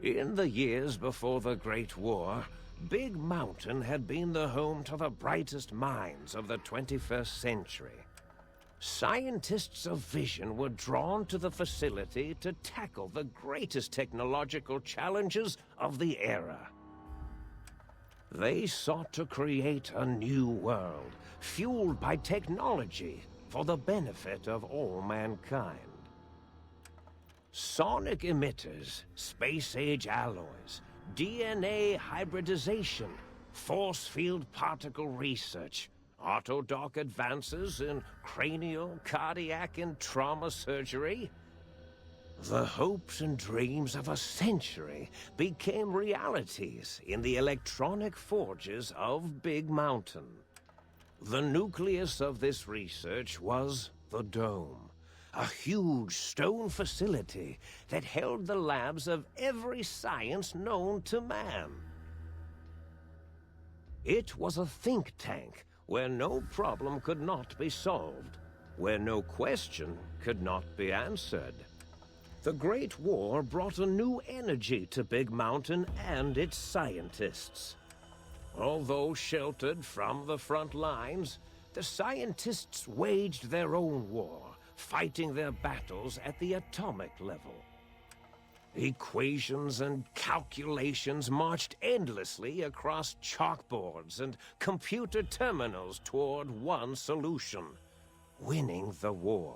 In the years before the Great War, Big Mountain had been the home to the brightest minds of the 21st century. Scientists of vision were drawn to the facility to tackle the greatest technological challenges of the era. They sought to create a new world, fueled by technology for the benefit of all mankind. Sonic emitters, space-age alloys, DNA hybridization, force field particle research, autodoc advances in cranial, cardiac, and trauma surgery. The hopes and dreams of a century became realities in the electronic forges of Big Mountain. The nucleus of this research was the Dome, a huge stone facility that held the labs of every science known to man. It was a think tank where no problem could not be solved, where no question could not be answered. The Great War brought a new energy to Big Mountain and its scientists. Although sheltered from the front lines, the scientists waged their own war, fighting their battles at the atomic level. Equations and calculations marched endlessly across chalkboards and computer terminals toward one solution: winning the war.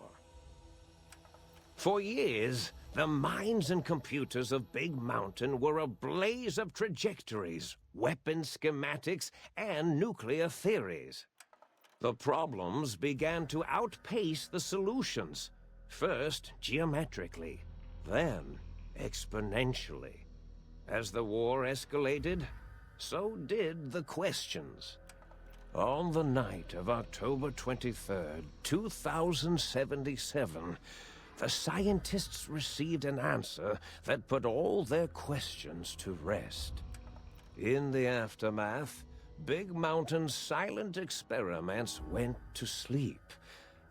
For years, the minds and computers of Big Mountain were a blaze of trajectories, weapon schematics, and nuclear theories. The problems began to outpace the solutions, first geometrically, then exponentially. As the war escalated, so did the questions. On the night of October 23rd, 2077, the scientists received an answer that put all their questions to rest. In the aftermath, Big Mountain's silent experiments went to sleep,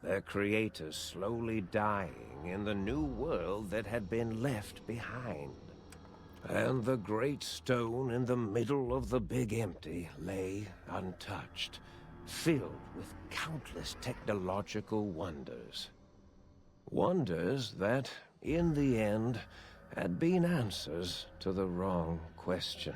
their creators slowly dying in the new world that had been left behind. And the great stone in the middle of the Big Empty lay untouched, filled with countless technological wonders. Wonders that, in the end, had been answers to the wrong question.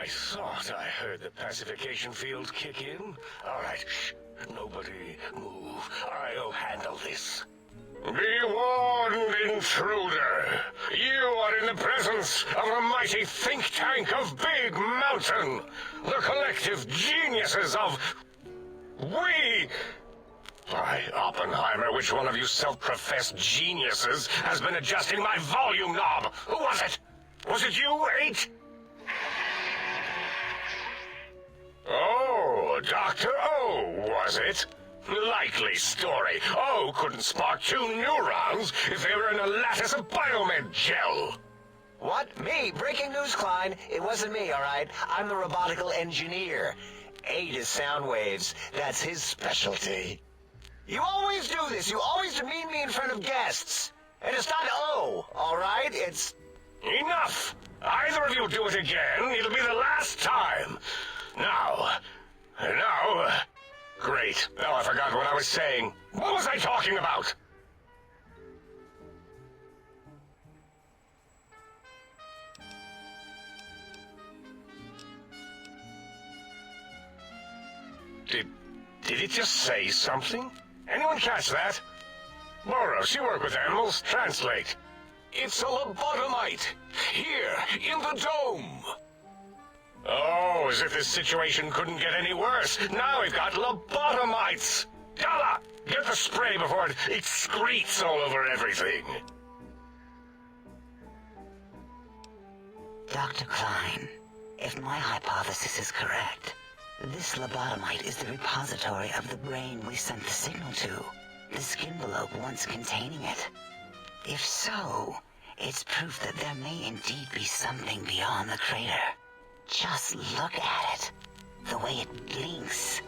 I thought I heard the pacification field kick in. All right, shh. Nobody move. I'll handle this. Be warned, intruder. You are in the presence of a mighty think tank of Big Mountain. The collective geniuses of... We... By Oppenheimer, which one of you self-professed geniuses has been adjusting my volume knob? Who was it? Was it you, 8? Oh, Dr. O, was it? Likely story. O couldn't spark 2 neurons if they were in a lattice of biomed gel. What? Me? Breaking news, Klein. It wasn't me, all right? I'm the robotical engineer. 8 is sound waves. That's his specialty. You always do this. You always demean me in front of guests. And it's not O, all right? It's... Enough! Either of you do it again, it'll be the last time. Now... Great. Now I forgot what I was saying. What was I talking about? Did it just say something? Anyone catch that? Boros, you work with animals. Translate. It's a lobotomite. Here, in the dome. Oh, as if this situation couldn't get any worse. Now we've got lobotomites. Dalla, get the spray before it excretes all over everything. Dr. Klein, if my hypothesis is correct, this lobotomite is the repository of the brain we sent the signal to, the skinvelope once containing it. If so, it's proof that there may indeed be something beyond the crater. Just look at it. The way it blinks.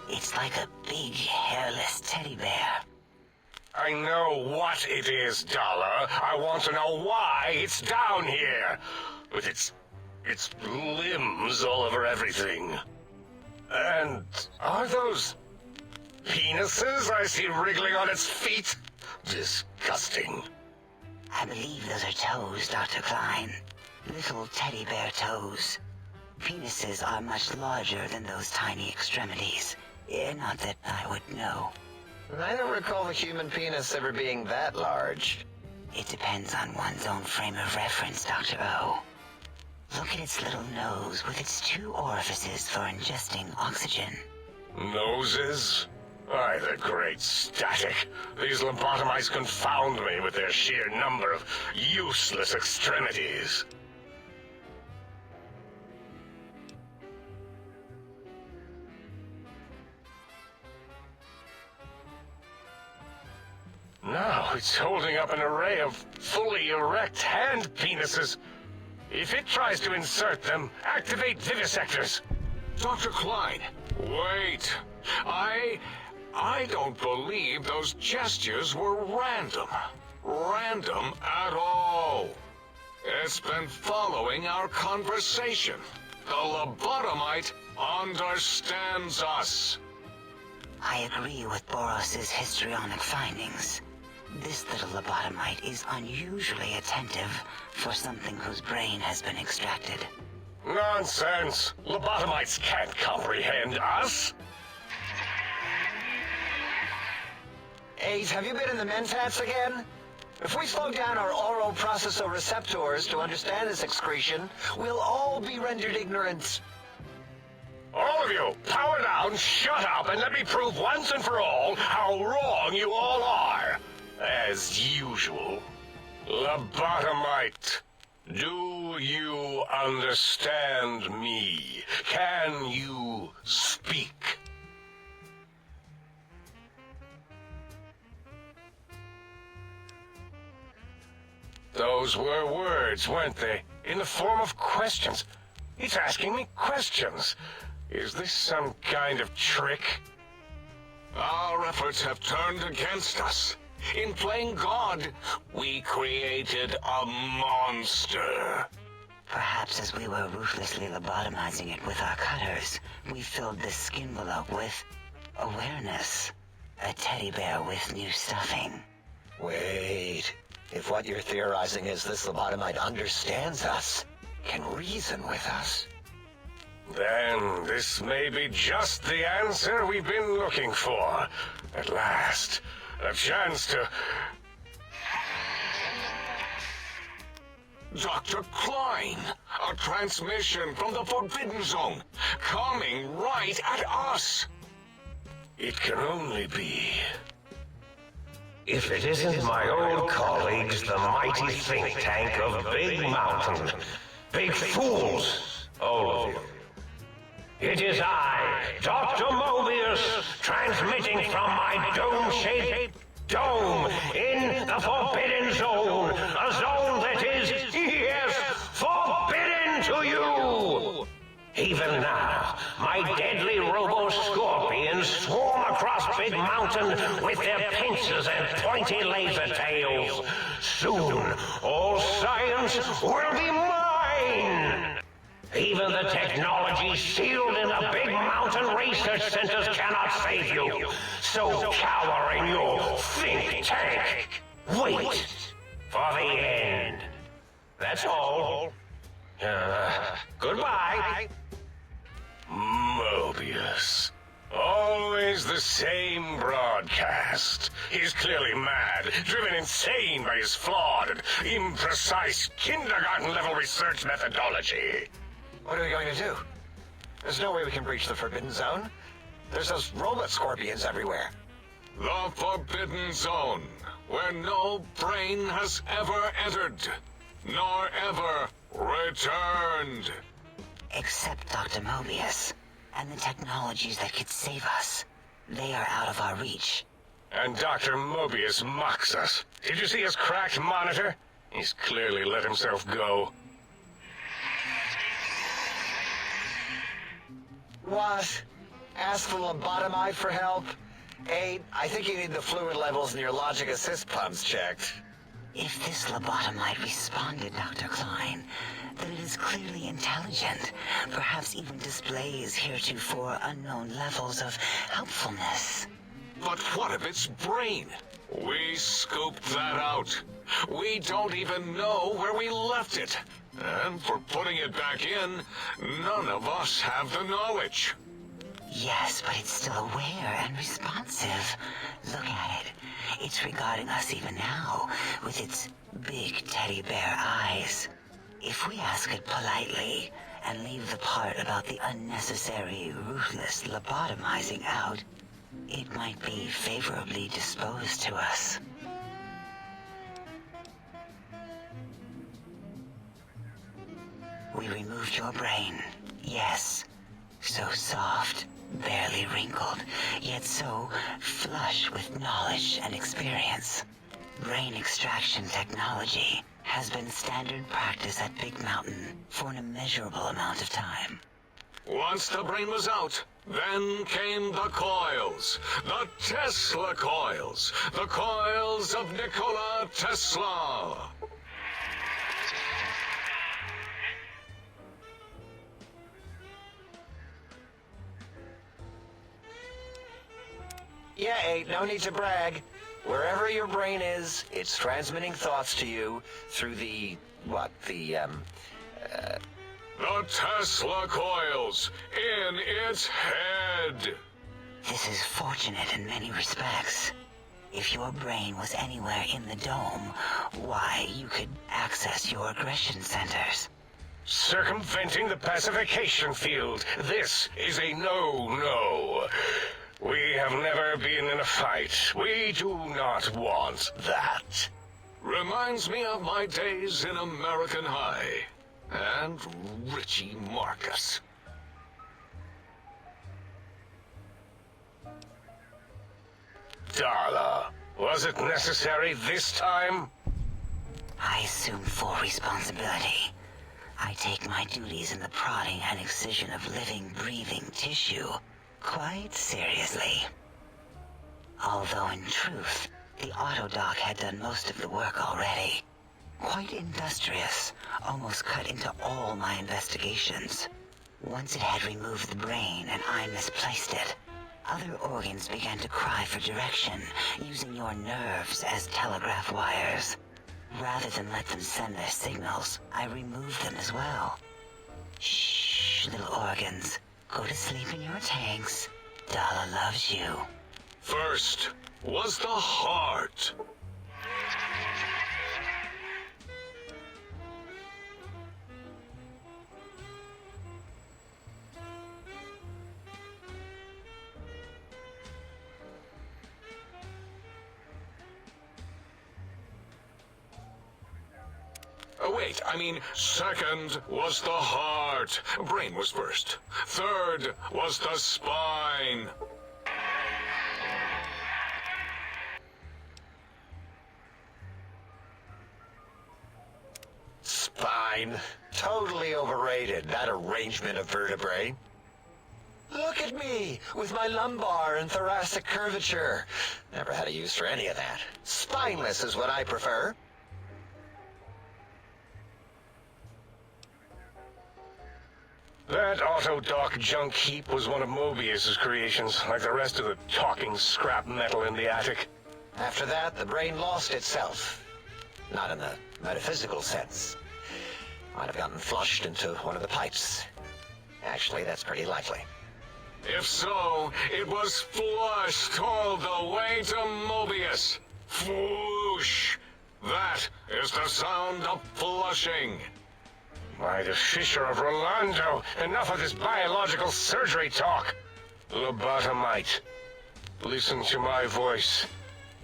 It's like a big, hairless teddy bear. I know what it is, Dollar. I want to know why it's down here. With its limbs all over everything. And are those penises I see wriggling on its feet? Disgusting. I believe those are toes, Dr. Klein. Little teddy bear toes. Penises are much larger than those tiny extremities. Not that I would know. I don't recall the human penis ever being that large. It depends on one's own frame of reference, Dr. O. Look at its little nose with its 2 orifices for ingesting oxygen. Noses? Why, the great static. These lobotomites confound me with their sheer number of useless extremities. Now it's holding up an array of fully erect hand penises. If it tries to insert them, activate vivisectors. Dr. Klein, wait. I don't believe those gestures were random. Random at all. It's been following our conversation. The lobotomite understands us. I agree with Boros's histrionic findings. This little lobotomite is unusually attentive for something whose brain has been extracted. Nonsense! Lobotomites can't comprehend us! 8, have you been in the mentats again? If we slow down our oral processoreceptors to understand this excretion, we'll all be rendered ignorant. All of you, power down, shut up, and let me prove once and for all how wrong you all are. As usual. Lobotomite, do you understand me? Can you speak? Those were words, weren't they? In the form of questions. It's asking me questions. Is this some kind of trick? Our efforts have turned against us. In playing God, we created a monster. Perhaps as we were ruthlessly lobotomizing it with our cutters, we filled the skinvelope with awareness. A teddy bear with new stuffing. Wait. If what you're theorizing is this lobotomite understands us, can reason with us, Then this may be just the answer we've been looking for. At last, a chance to... Dr. Klein, a transmission from the Forbidden Zone, coming right at us. It can only be... If it isn't my old colleagues, the mighty think tank of Big Mountain. Big fools, all of you. It is I, Dr. Mobius, transmitting from my dome-shaped dome in the Forbidden Zone. A zone that is, yes, forbidden to you. Even now, my deadly robo-scorpions swarm across Big Mountain with their pincers and pointy laser tails. Soon, all science will be mine. Even the technology sealed in the Big Mountain research centers cannot save you. So cower in your think tank. Wait for the end. That's all. Goodbye. Mobius. Always the same broadcast. He's clearly mad, driven insane by his flawed and imprecise kindergarten-level research methodology. What are we going to do? There's no way we can breach the Forbidden Zone. There's those robot scorpions everywhere. The Forbidden Zone, where no brain has ever entered, nor ever returned. Except Dr. Mobius and the technologies that could save us. They are out of our reach. And Dr. Mobius mocks us. Did you see his cracked monitor? He's clearly let himself go. What? Ask the lobotomite for help? Aid, I think you need the fluid levels in your logic assist pumps checked. If this lobotomite responded, Dr. Klein, then it is clearly intelligent, perhaps even displays heretofore unknown levels of helpfulness. But what of its brain? We scooped that out. We don't even know where we left it. And for putting it back in, none of us have the knowledge. Yes, but it's still aware and responsive. Look at it. It's regarding us even now, with its big teddy bear eyes. If we ask it politely, and leave the part about the unnecessary, ruthless lobotomizing out, it might be favorably disposed to us. We removed your brain, yes. So soft, barely wrinkled, yet so flush with knowledge and experience. Brain extraction technology has been standard practice at Big Mountain for an immeasurable amount of time. Once the brain was out, then came the coils. The Tesla coils. The coils of Nikola Tesla. Yeah, Aid, no need to brag. Wherever your brain is, it's transmitting thoughts to you through the Tesla coils in its head. This is fortunate in many respects. If your brain was anywhere in the dome, why, you could access your aggression centers. Circumventing the pacification field. This is a no-no. We have never been in a fight. We do not want that. Reminds me of my days in American High. And Richie Marcus. Darla, was it necessary this time? I assume full responsibility. I take my duties in the prodding and excision of living, breathing tissue quite seriously. Although in truth, the Autodoc had done most of the work already. Quite industrious, almost cut into all my investigations. Once it had removed the brain and I misplaced it, other organs began to cry for direction, using your nerves as telegraph wires. Rather than let them send their signals, I removed them as well. Shh, foolish little organs. Go to sleep in your tanks. Dala loves you. First was the heart. Wait, I mean, second was the heart. Brain was first. Third was the spine. Spine. Totally overrated, that arrangement of vertebrae. Look at me, with my lumbar and thoracic curvature. Never had a use for any of that. Spineless is what I prefer. That auto-dock junk heap was one of Mobius's creations, like the rest of the talking scrap metal in the attic. After that, the brain lost itself. Not in the metaphysical sense. Might have gotten flushed into one of the pipes. Actually, that's pretty likely. If so, it was flushed all the way to Mobius. Flush. That is the sound of flushing. By the Fisher of Rolando, enough of this biological surgery talk. Lobotomite, listen to my voice.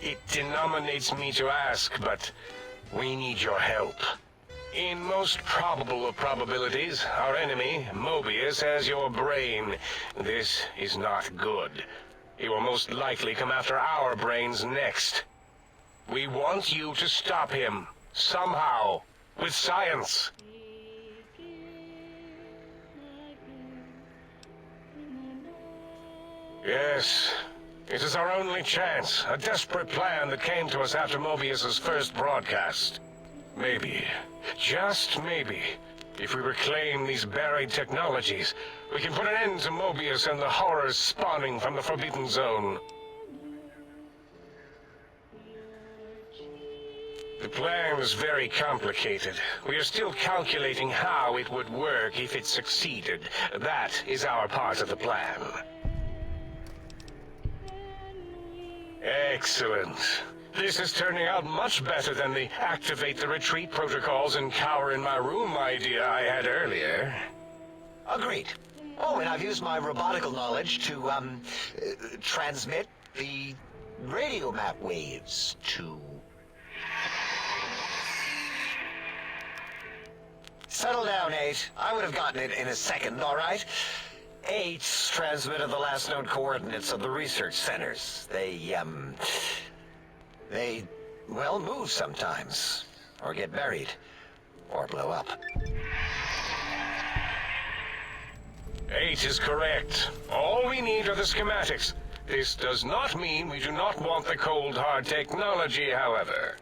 It denominates me to ask, but we need your help. In most probable of probabilities, our enemy, Mobius, has your brain. This is not good. He will most likely come after our brains next. We want you to stop him, somehow, with science. Yes, it is our only chance, a desperate plan that came to us after Mobius's first broadcast. Maybe, just maybe, if we reclaim these buried technologies, we can put an end to Mobius and the horrors spawning from the Forbidden Zone. The plan is very complicated. We are still calculating how it would work if it succeeded. That is our part of the plan. Excellent. This is turning out much better than the activate the retreat protocols and cower in my room idea I had earlier. Agreed. Oh, and I've used my robotical knowledge to, transmit the radio map waves to... Settle down, 8. I would have gotten it in a second, all right? 8's transmitted the last known coordinates of the research centers. They, well, move sometimes. Or get buried. Or blow up. 8 is correct. All we need are the schematics. This does not mean we do not want the cold hard technology, however.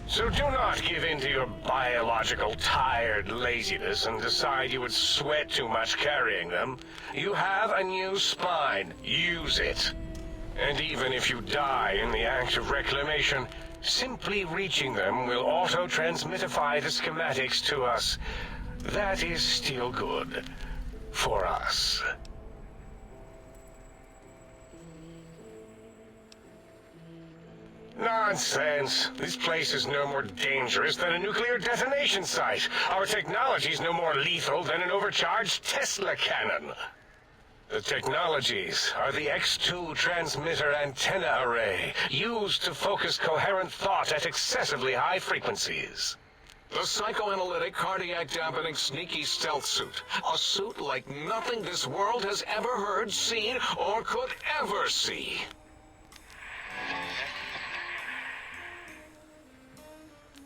So do not give in to your biological tired laziness and decide you would sweat too much carrying them. You have a new spine. Use it. And even if you die in the act of reclamation, simply reaching them will auto-transmitify the schematics to us. That is still good. For us. Nonsense. This place is no more dangerous than a nuclear detonation site. Our technology's no more lethal than an overcharged Tesla cannon. The technologies are the X2 transmitter antenna array, used to focus coherent thought at excessively high frequencies. The psychoanalytic, cardiac dampening, sneaky stealth suit. A suit like nothing this world has ever heard, seen, or could ever see.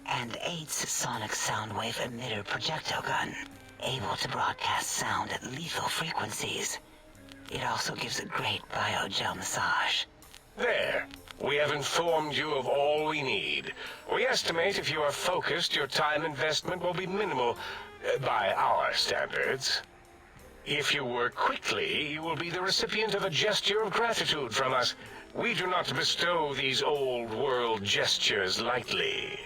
And 8's sonic sound wave emitter projectile gun, able to broadcast sound at lethal frequencies. It also gives a great biogel massage. There. We have informed you of all we need. We estimate if you are focused, your time investment will be minimal, by our standards. If you work quickly, you will be the recipient of a gesture of gratitude from us. We do not bestow these old-world gestures lightly.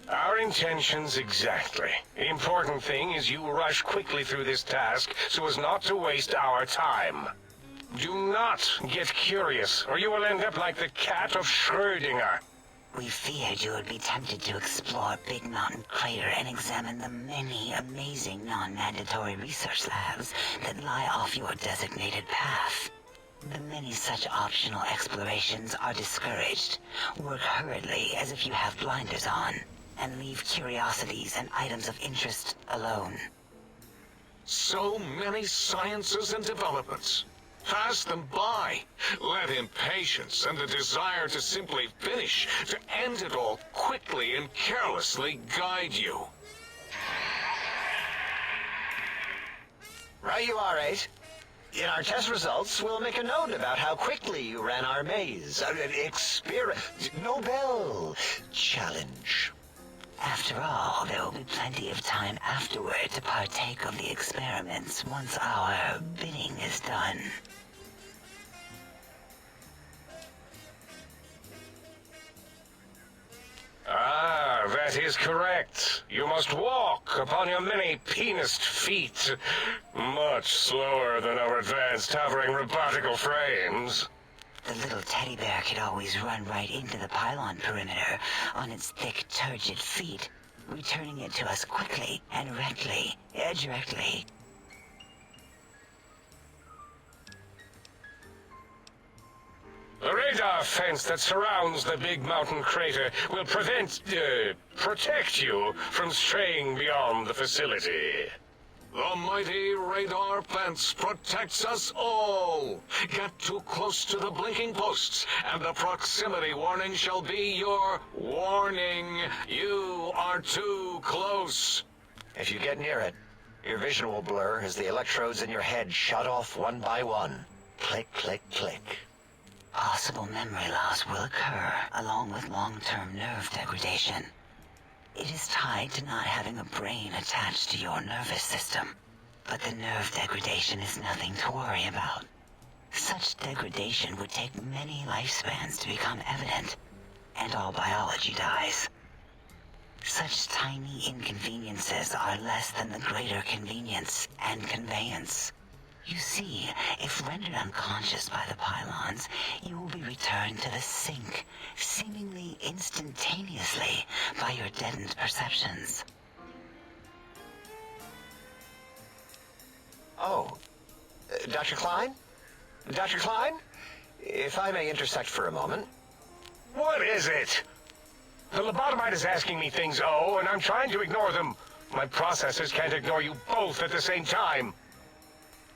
Our intentions exactly. The important thing is you rush quickly through this task so as not to waste our time. Do not get curious, or you will end up like the cat of Schrödinger. We feared you would be tempted to explore Big Mountain Crater and examine the many amazing non-mandatory research labs that lie off your designated path. The many such optional explorations are discouraged. Work hurriedly as if you have blinders on, and leave curiosities and items of interest alone. So many sciences and developments. Pass them by. Let impatience and the desire to simply finish, to end it all quickly and carelessly guide you. Right you are, 8. In our test results, we'll make a note about how quickly you ran our maze. Nobel challenge. After all, there will be plenty of time afterward to partake of the experiments once our bidding is done. Ah, that is correct. You must walk upon your many penised feet. Much slower than our advanced hovering robotical frames. The little teddy bear could always run right into the pylon perimeter on its thick, turgid feet, returning it to us quickly and directly. The radar fence that surrounds the Big Mountain Crater will protect you from straying beyond the facility. The mighty radar fence protects us all. Get too close to the blinking posts, and the proximity warning shall be your warning. You are too close. If you get near it, your vision will blur as the electrodes in your head shut off one by one. Click, click, click. Possible memory loss will occur, along with long-term nerve degradation. It is tied to not having a brain attached to your nervous system, but the nerve degradation is nothing to worry about. Such degradation would take many lifespans to become evident, and all biology dies. Such tiny inconveniences are less than the greater convenience and conveyance. You see, if rendered unconscious by the pylons, you will be returned to the sink, seemingly instantaneously, by your deadened perceptions. Oh, Dr. Klein? Dr. Klein? If I may intersect for a moment. What is it? The lobotomite is asking me things, and I'm trying to ignore them. My processors can't ignore you both at the same time.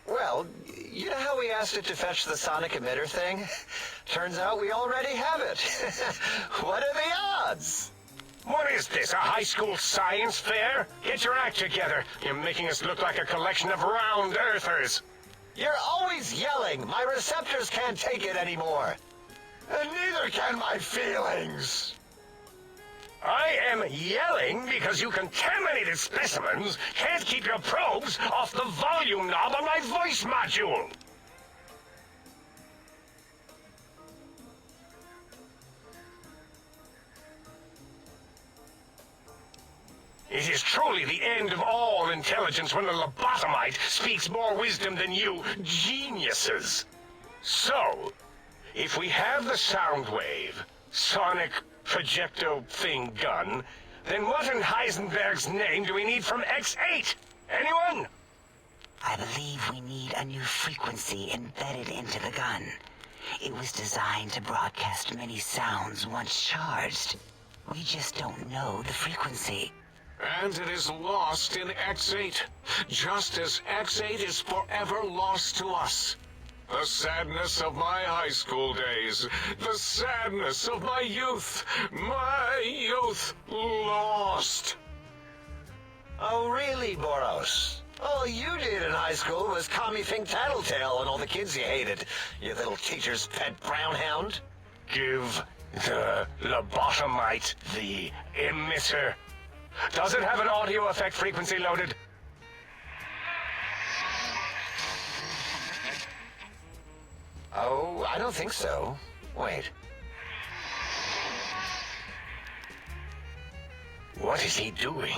Well, you know how we asked it to fetch the sonic emitter thing? Turns out we already have it. What are the odds? What is this, a high school science fair? Get your act together. You're making us look like a collection of round earthers. You're always yelling. My receptors can't take it anymore. And neither can my feelings. I am yelling because you contaminated specimens can't keep your probes off the volume knob on my voice module. It is truly the end of all intelligence when the lobotomite speaks more wisdom than you geniuses. So, if we have the sound wave, sonic projecto thing gun, then what in Heisenberg's name do we need from X8? Anyone? I believe we need a new frequency embedded into the gun. It was designed to broadcast many sounds once charged. We just don't know the frequency. And it is lost in X8, just as X8 is forever lost to us. The sadness of my high school days, the sadness of my youth lost. Oh, really, Boros? All you did in high school was call me Fink Tattletale and all the kids you hated, you little teacher's pet brown hound. Give the lobotomite the emitter. Does it have an audio effect frequency loaded? Oh, I don't think so. Wait. What is he doing?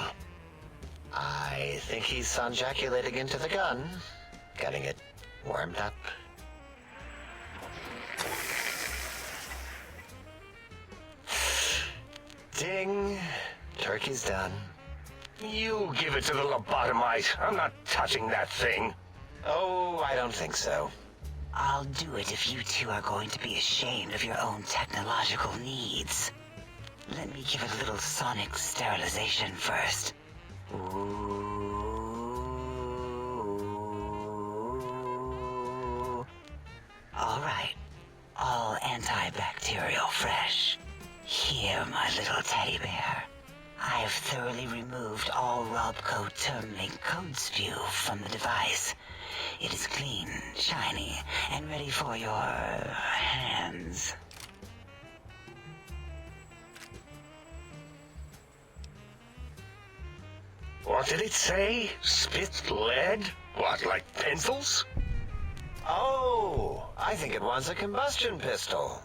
I think he's sonjaculating into the gun, getting it warmed up. Ding. Turkey's done. You give it to the lobotomite. I'm not touching that thing. Oh, I don't think so. I'll do it if you two are going to be ashamed of your own technological needs. Let me give it a little sonic sterilization first. Ooh. All right. All antibacterial fresh. Here, my little teddy bear. I've thoroughly removed all Robco termlink code spew from the device. It is clean, shiny, and ready for your hands. What did it say? Spit lead? What, like pencils? Oh, I think it wants a combustion pistol.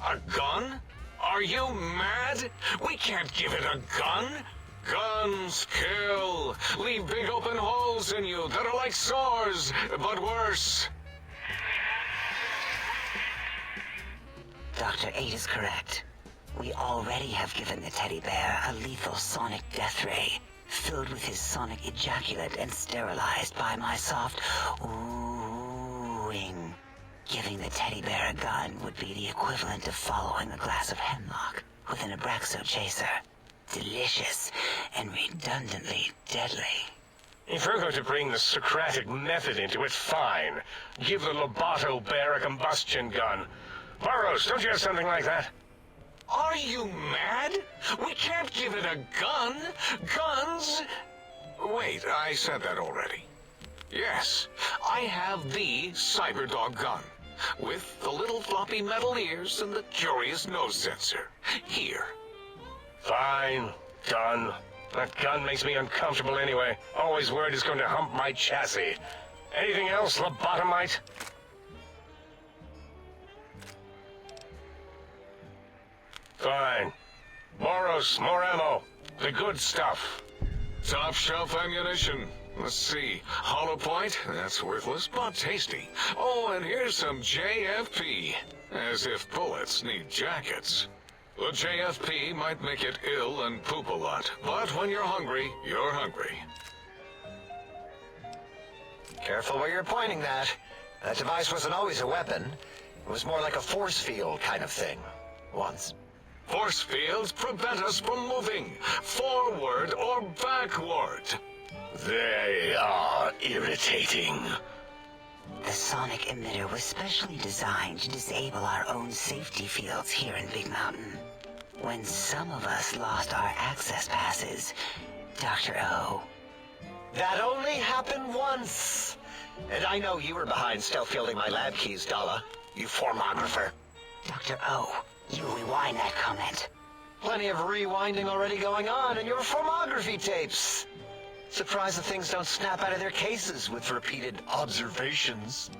A gun? Are you mad? We can't give it a gun. Guns kill. Leave big open holes in you that are like sores, but worse. Dr. 8 is correct. We already have given the teddy bear a lethal sonic death ray, filled with his sonic ejaculate and sterilized by my soft oohing. Giving the teddy bear a gun would be the equivalent of following a glass of hemlock with an Abraxo chaser. Delicious and redundantly deadly. If we're going to bring the Socratic method into it, fine. Give the Loboto bear a combustion gun. Burroughs, don't you have something like that? Are you mad? We can't give it a gun. Guns... Wait, I said that already. Yes, I have the Cyberdog gun, with the little floppy metal ears and the curious nose sensor. Here. Fine. Done. That gun makes me uncomfortable anyway. Always worried it's going to hump my chassis. Anything else, lobotomite? Fine. Boros, more ammo. The good stuff. Top shelf ammunition. Let's see. Hollow point? That's worthless, but tasty. Oh, and here's some JFP. As if bullets need jackets. The JFP might make it ill and poop a lot, but when you're hungry, you're hungry. Careful where you're pointing that. That device wasn't always a weapon. It was more like a force field kind of thing. Once. Force fields prevent us from moving, forward or backward. They are irritating. The sonic emitter was specially designed to disable our own safety fields here in Big Mountain. When some of us lost our access passes, Dr. O. That only happened once. And I know you were behind stealth fielding my lab keys, Dalla. You formographer. Dr. O, you rewind that comment. Plenty of rewinding already going on in your formography tapes. Surprised that things don't snap out of their cases with repeated observations.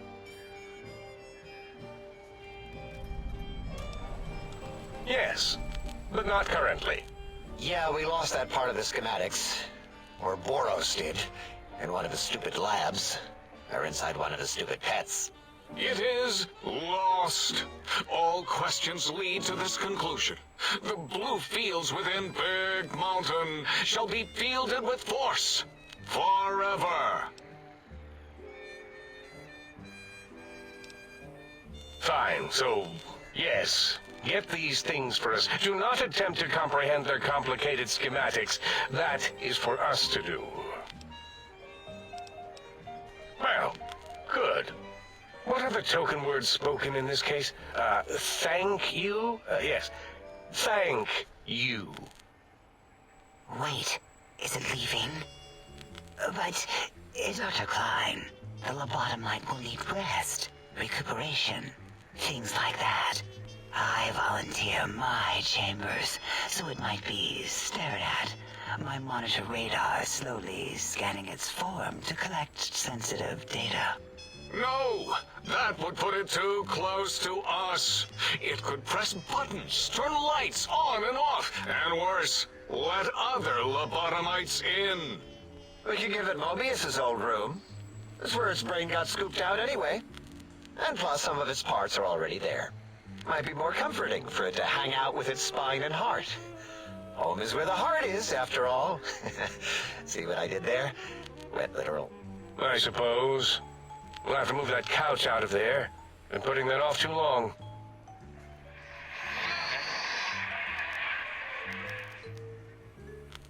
Yes, but not currently. Yeah, we lost that part of the schematics. Or Boros did, in one of his stupid labs. Or inside one of his stupid pets. It is lost. All questions lead to this conclusion. The blue fields within Big Mountain shall be fielded with force. Forever. Fine, so, yes. Get these things for us. Do not attempt to comprehend their complicated schematics. That is for us to do. Well, good. What are the token words spoken in this case? Thank you? Yes. Thank you. Wait, is it leaving? But, Dr. Klein, the lobotomite will need rest, recuperation, things like that. I volunteer my chambers, so it might be stared at. My monitor radar slowly scanning its form to collect sensitive data. No, that would put it too close to us. It could press buttons, turn lights on and off, and worse, let other lobotomites in. We could give it Mobius's old room. That's where its brain got scooped out anyway. And plus, some of its parts are already there. Might be more comforting for it to hang out with its spine and heart. Home is where the heart is, after all. See what I did there? Went literal. I suppose. We'll have to move that couch out of there. Been putting that off too long.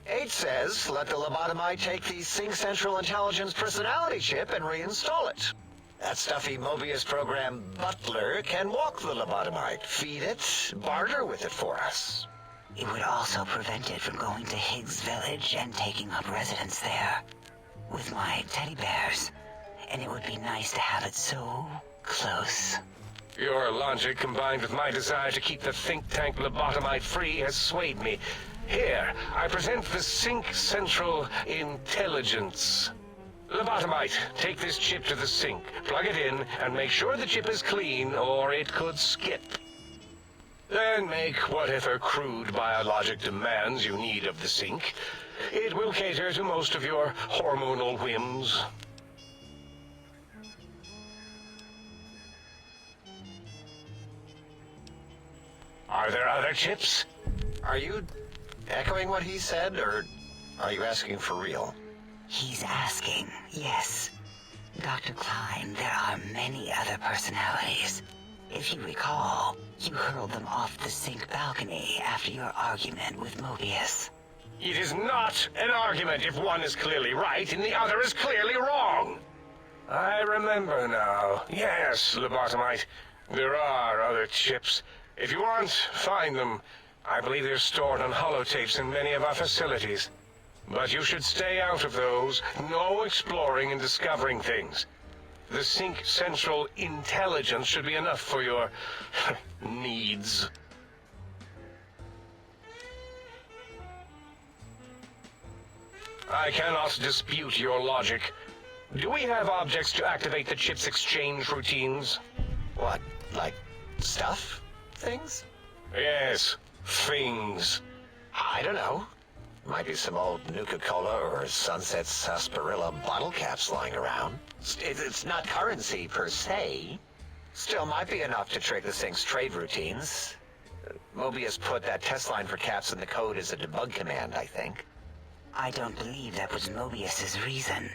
H says, let the lobotomite take the Sync Central Intelligence personality chip and reinstall it. That stuffy Mobius program butler can walk the lobotomite, feed it, barter with it for us. It would also prevent it from going to Higgs Village and taking up residence there with my teddy bears. And it would be nice to have it so close. Your logic, combined with my desire to keep the think tank lobotomite free, has swayed me. Here, I present the Sync Central Intelligence. Lobotomite, take this chip to the sink, plug it in, and make sure the chip is clean, or it could skip. Then make whatever crude biologic demands you need of the sink. It will cater to most of your hormonal whims. Are there other chips? Are you echoing what he said, or are you asking for real? He's asking, yes. Dr. Klein, there are many other personalities. If you recall, you hurled them off the sink balcony after your argument with Mobius. It is not an argument if one is clearly right and the other is clearly wrong. I remember now. Yes, lobotomite. There are other chips. If you want, find them. I believe they're stored on holotapes in many of our facilities. But you should stay out of those. No exploring and discovering things. The Sync Central Intelligence should be enough for your needs. I cannot dispute your logic. Do we have objects to activate the chip's exchange routines? What, like stuff? Things? Yes, things. I don't know. Might be some old Nuka-Cola or Sunset Sarsaparilla bottle caps lying around. It's not currency per se. Still might be enough to trick the thing's trade routines. Mobius put that test line for caps in the code as a debug command, I think. I don't believe that was Mobius's reason.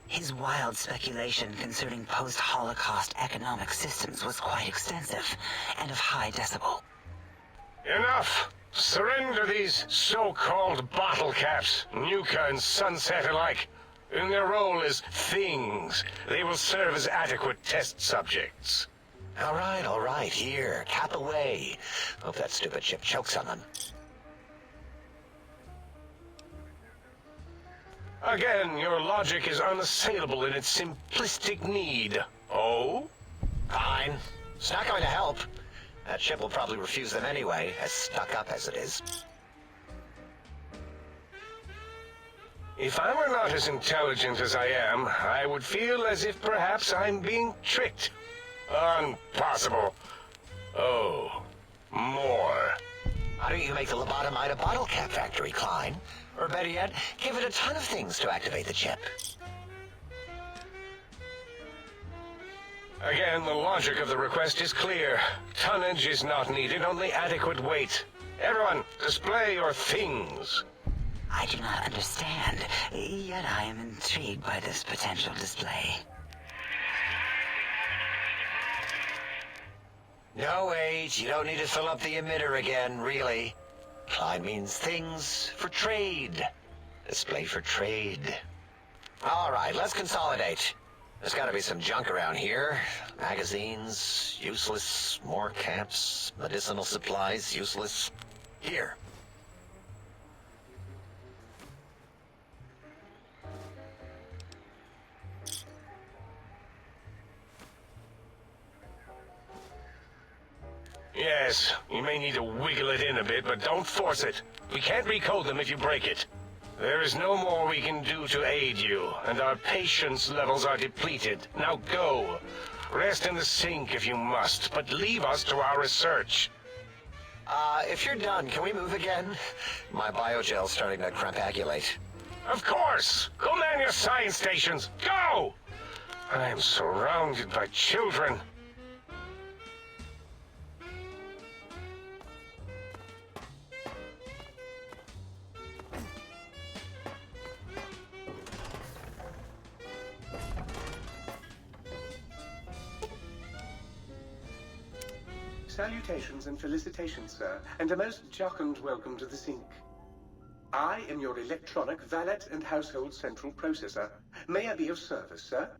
His wild speculation concerning post-Holocaust economic systems was quite extensive and of high decibel. Enough! Surrender these so-called bottle caps, Nuka and Sunset alike. In their role as things, they will serve as adequate test subjects. All right, here, cap away. Hope that stupid chip chokes on them. Again, your logic is unassailable in its simplistic need. Oh? Fine. It's not going to help. That chip will probably refuse them anyway, as stuck up as it is. If I were not as intelligent as I am, I would feel as if perhaps I'm being tricked. Impossible. Oh, more. Why don't you make the lobotomite a bottle cap factory, Klein? Or better yet, give it a ton of things to activate the chip. Again, the logic of the request is clear. Tonnage is not needed, only adequate weight. Everyone, display your things. I do not understand, yet I am intrigued by this potential display. No, wait, you don't need to fill up the emitter again, really. Klein means things for trade. Display for trade. All right, let's consolidate. There's got to be some junk around here. Magazines, useless. More caps, medicinal supplies, useless. Here. Yes, you may need to wiggle it in a bit, but don't force it. We can't recode them if you break it. There is no more we can do to aid you, and our patience levels are depleted. Now go. Rest in the sink if you must, but leave us to our research. If you're done, can we move again? My biogel's starting to crampagulate. Of course! Go man your science stations! Go! I am surrounded by children. Salutations and felicitations, sir, and a most jocund welcome to the sink. I am your electronic valet and household central processor. May I be of service, sir?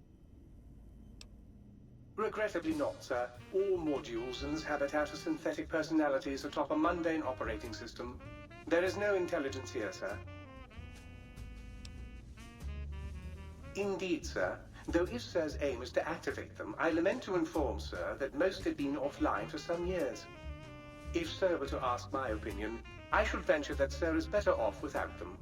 Regrettably not, sir. All modules and habitat are synthetic personalities atop a mundane operating system. There is no intelligence here, sir. Indeed, sir. Though if Sir's aim is to activate them, I lament to inform, sir, that most have been offline for some years. If Sir were to ask my opinion, I should venture that Sir is better off without them.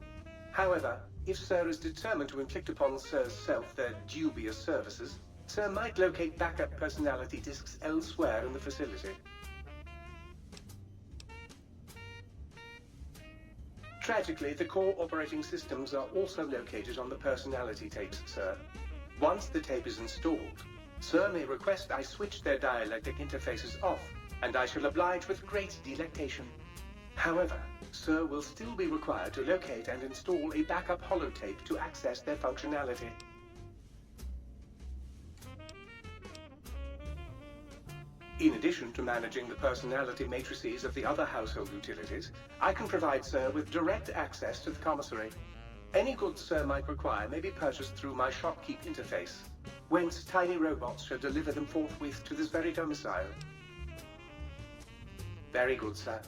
However, if Sir is determined to inflict upon Sir's self their dubious services, Sir might locate backup personality disks elsewhere in the facility. Tragically, the core operating systems are also located on the personality tapes, sir. Once the tape is installed, Sir may request I switch their dialectic interfaces off, and I shall oblige with great delectation. However, Sir will still be required to locate and install a backup holotape to access their functionality. In addition to managing the personality matrices of the other household utilities, I can provide Sir with direct access to the commissary. Any goods Sir might require may be purchased through my shopkeep interface, whence tiny robots shall deliver them forthwith to this very domicile. Very good, sir.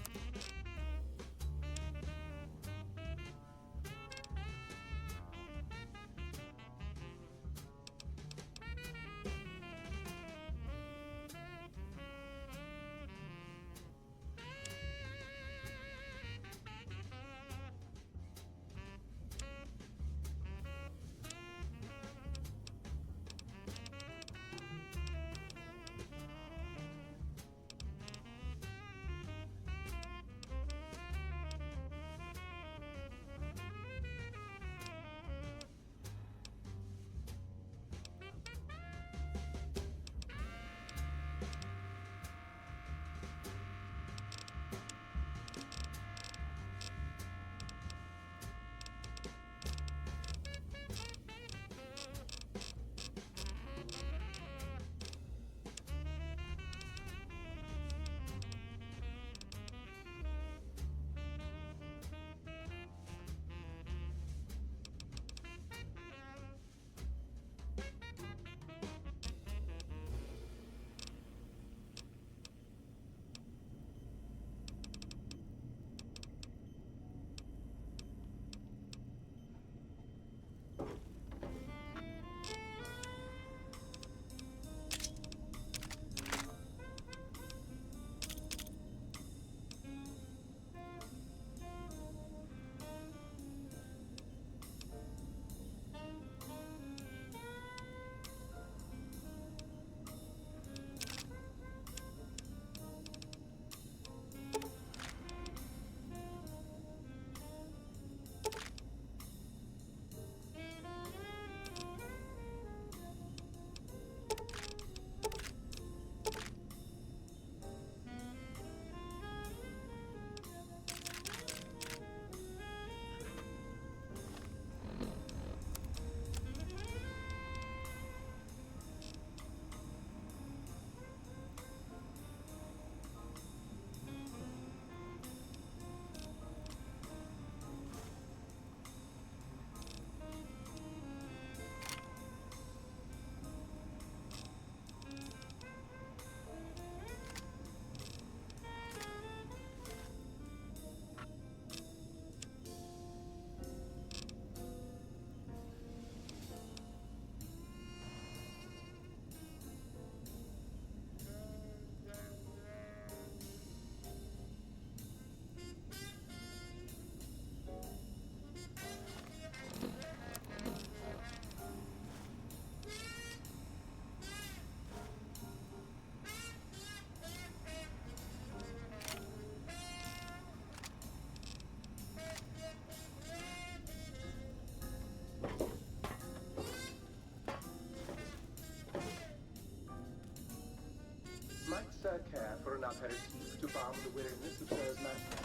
for an aperitif to balm the weariness of Sir's majesty?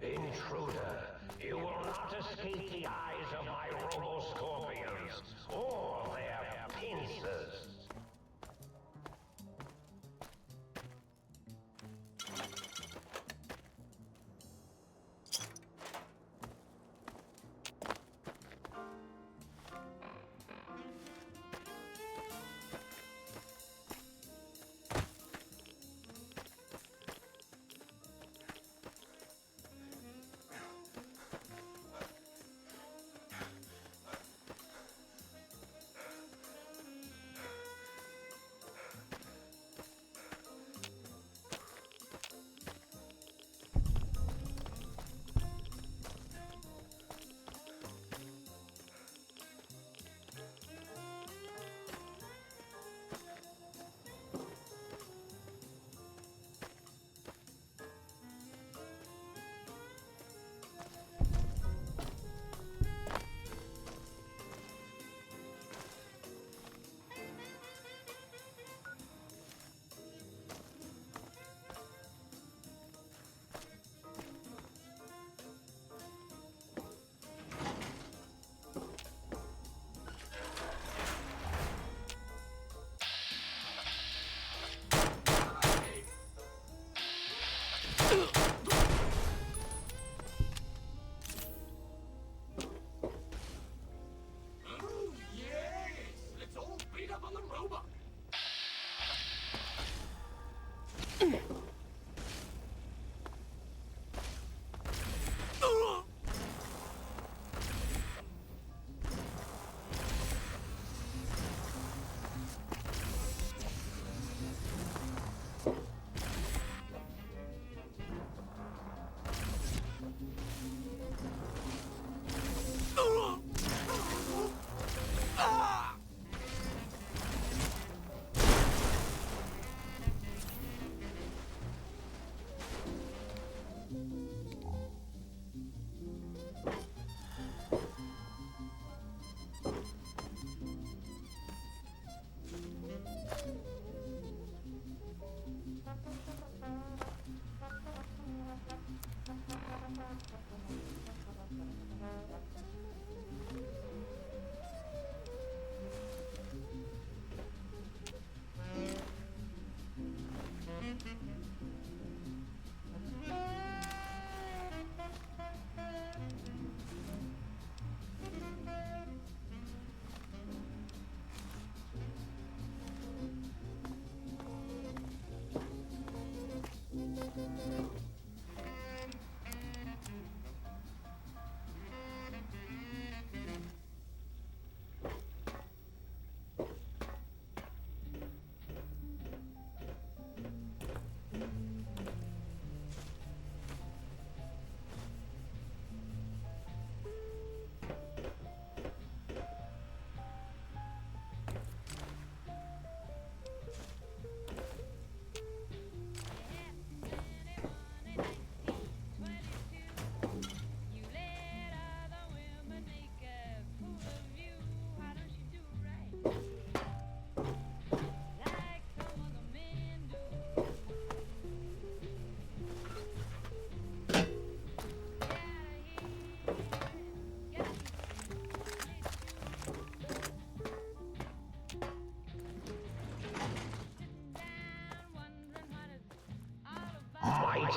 Intruder, you will not escape the eyes of my robo-scorpions or their pincers.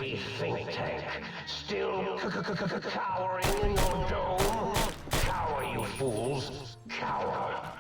mighty think tank still cowering in your dome? Cower, you fools! Cower!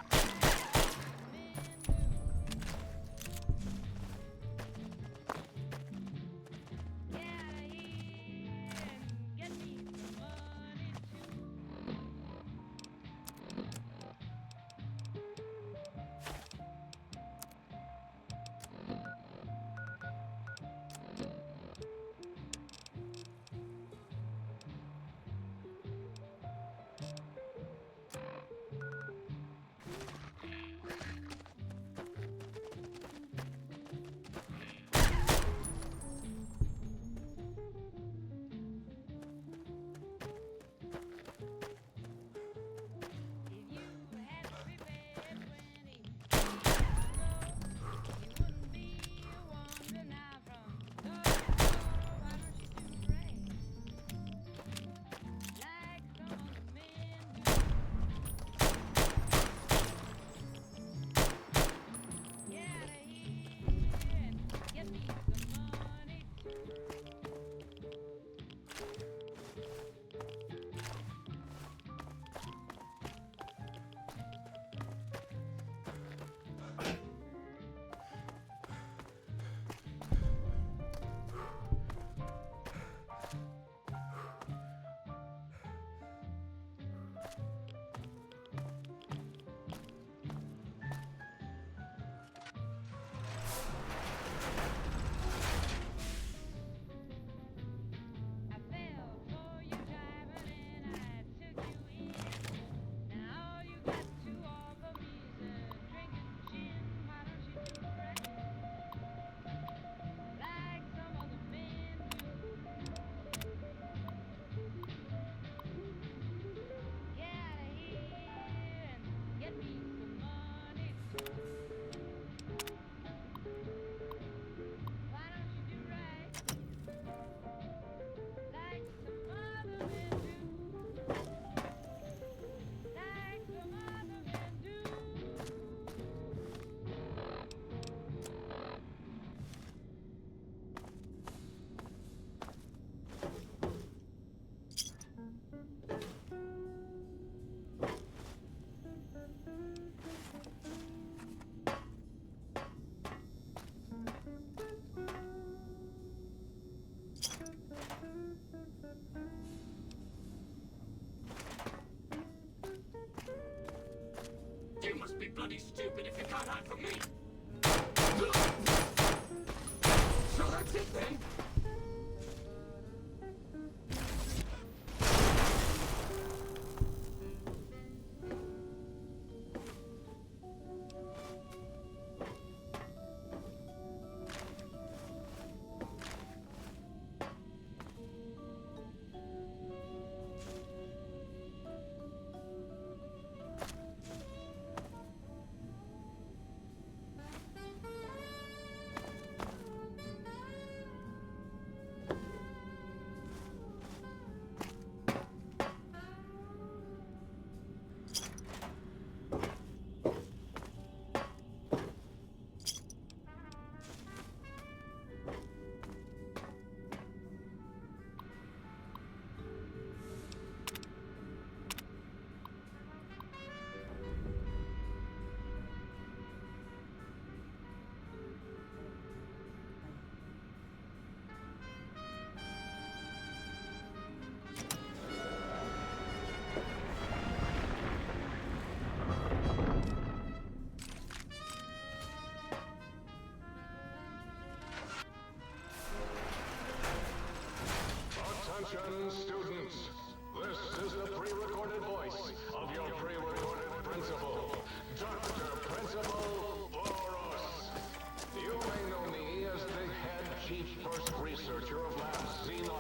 You must be bloody stupid if you can't hide from me! So that's it then? Attention, students. This is the pre-recorded voice of your pre-recorded principal, Dr. Principal Boros. You may know me as the head chief first researcher of Labs Z9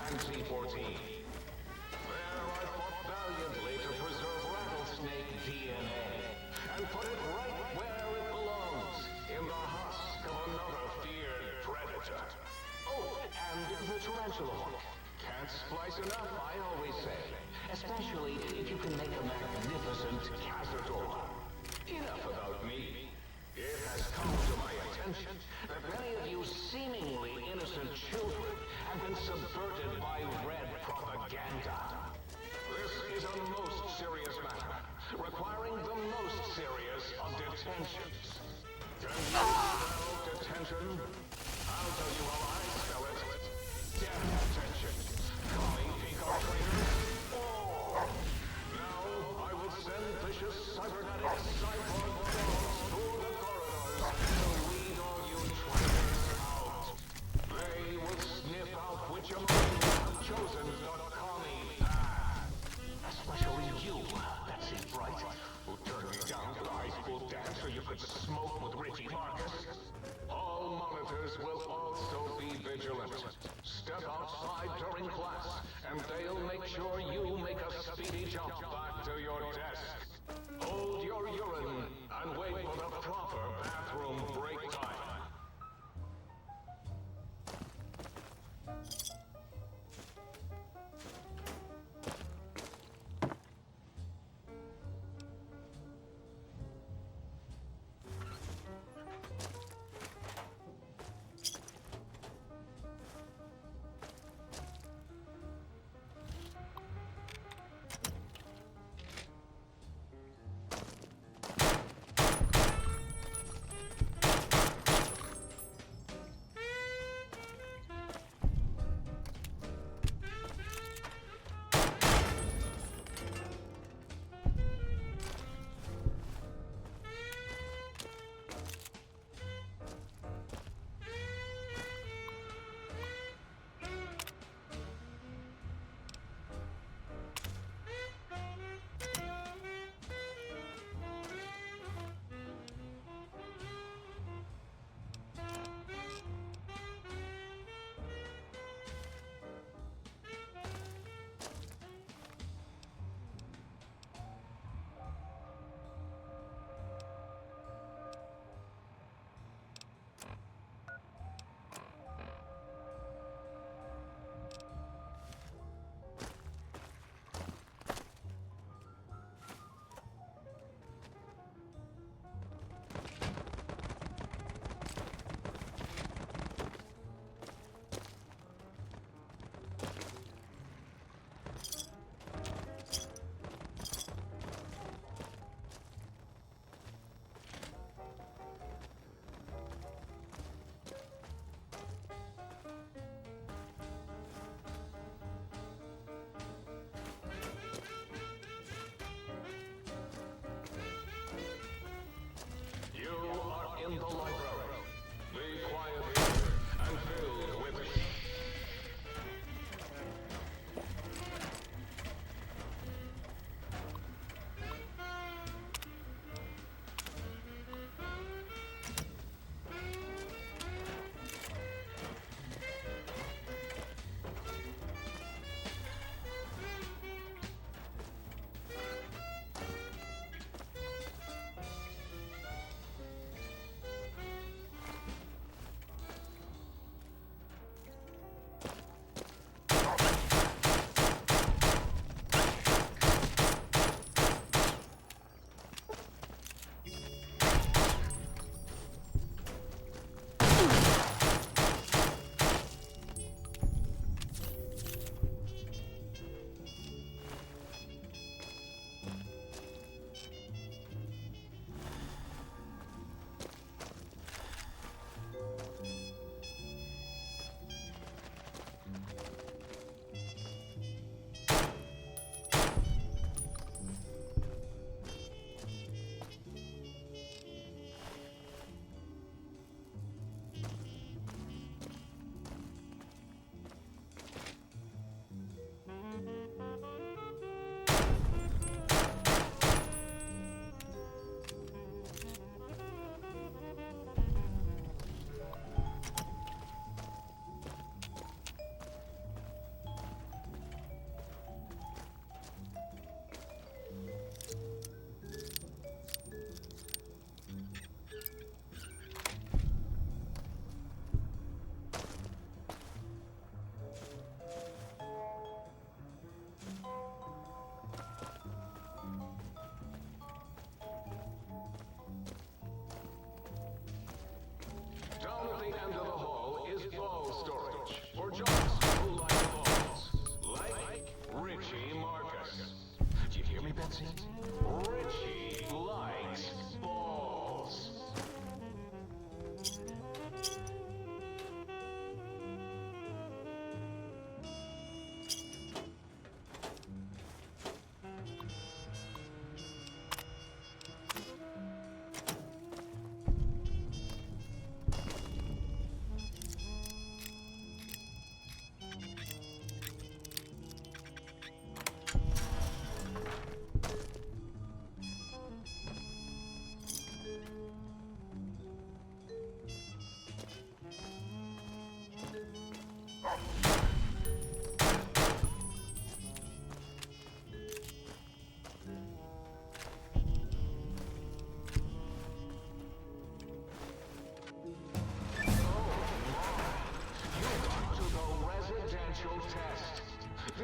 and Z14. There I fought valiantly to preserve rattlesnake DNA and put it right where it belongs, in the husk of another feared predator. Oh, and the tarantula hook. Can't splice enough, I always say. Especially if you can make a magnificent Cazadora. Enough about me. It has come to my attention that many of you seemingly innocent children subverted by red propaganda. This is a most serious matter, requiring the most serious of detentions. Can you spell detention? I'll tell you how I spell it. Detention. Commie peacock trainers. Now I will send vicious cybernetic cyborg drones through the corridors to weed all you traitors out. They will sniff out which among you have chosen the commie path. Especially you, that seems right, who turned me down to the high school dance so you could smoke with Richie Marcus. All monitors will also be vigilant. Step outside during class, and they'll make sure you make a speedy jump back to your desk. Hold your urine and wait for the proper bathroom break time.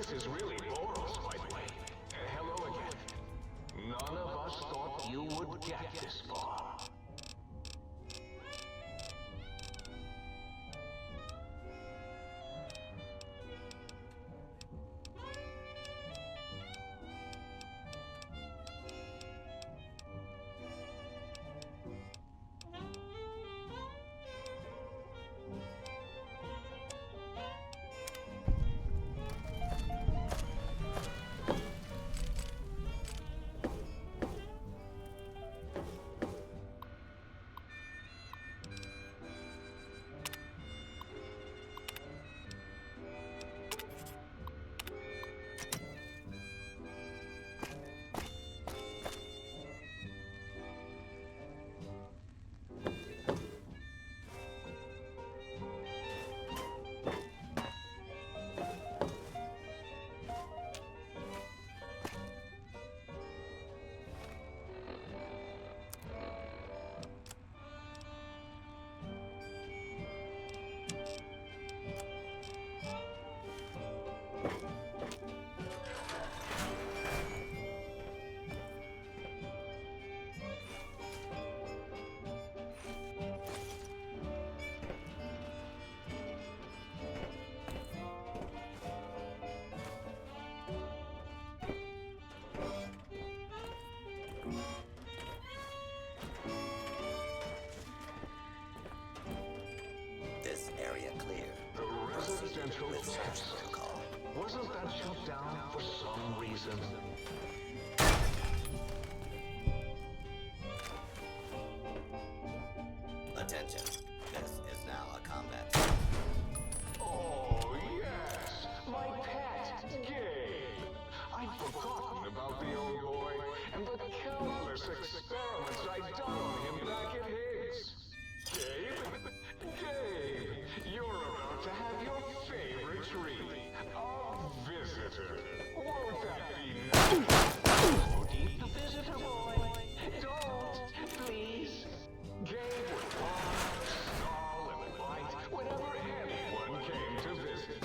This is really Boros, by the way. Hello again. None of us thought you would get this far. This area clear. The residential test. Wasn't that shut down for some reason? Attention. This is now a combat zone. Oh, yes! My pet, Gabe! I'd forgotten about the old boy and the countless experiments I'd done on him back at Higgs. Gabe? Gabe, you're about to have your favorite treat. A visitor. Won't that be nice? Don't eat the visitor, boy. Don't, please. Gabe would bark, snarl, and bite whenever anyone came to visit.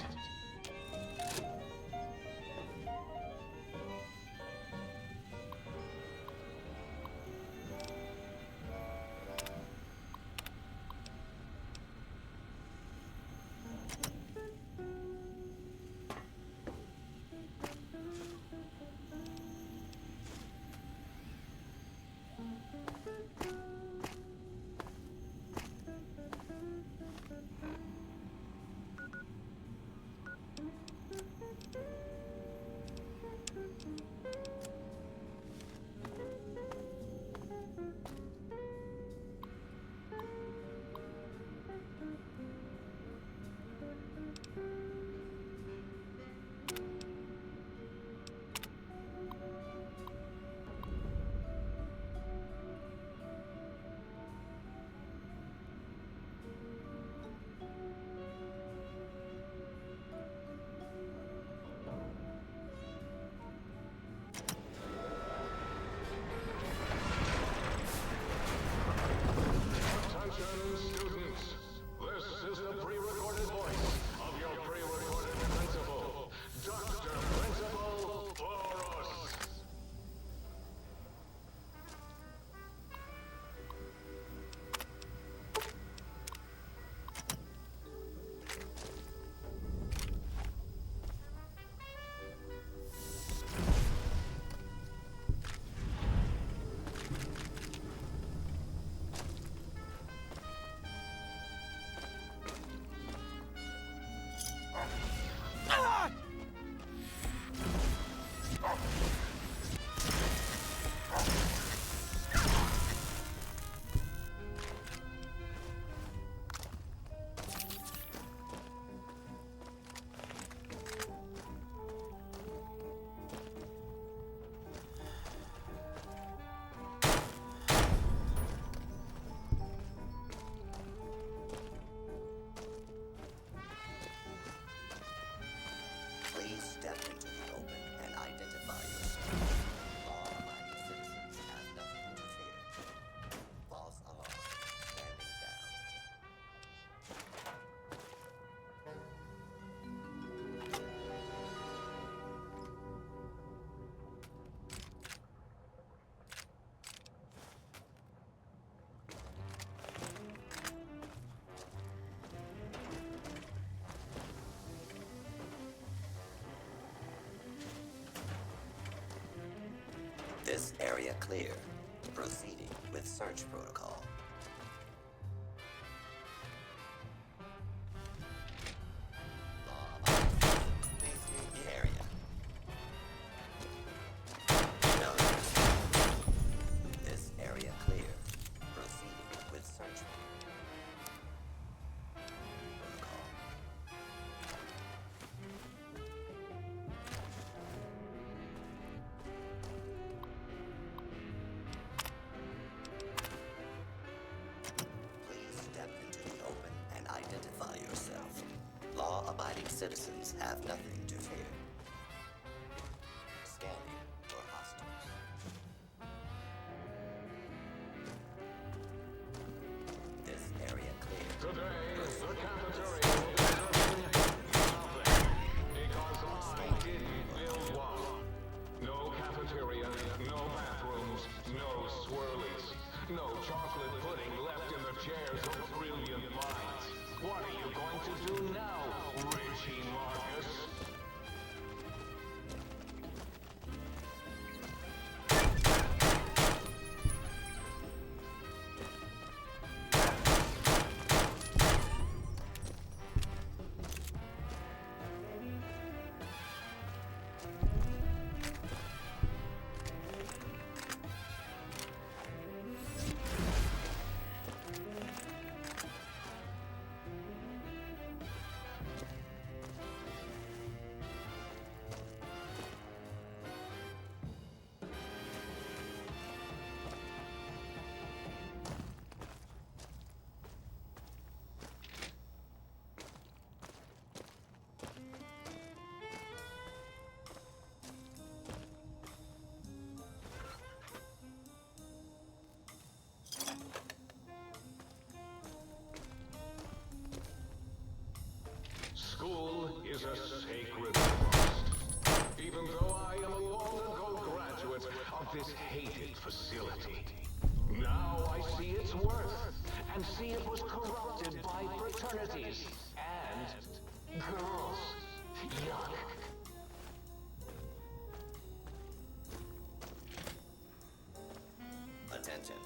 Area clear. Proceeding with search protocol. Maintain the area. Done. This area clear. Proceeding with search protocol. Please step into the open and identify yourself. Law-abiding citizens have nothing to fear. Scanning for hostiles. This area clear. Today, the cafeteria will be serving nothing, because I didn't build one. No cafeteria, no bathrooms, no swirlies, no chocolate pudding left in the chairs of brilliant minds. What are you going to do now, Richie Marcus? School is a sacred trust. Even though I am a long-ago graduate of this hated facility. Now I see its worth, and see it was corrupted by fraternities and girls. Yuck. Attention.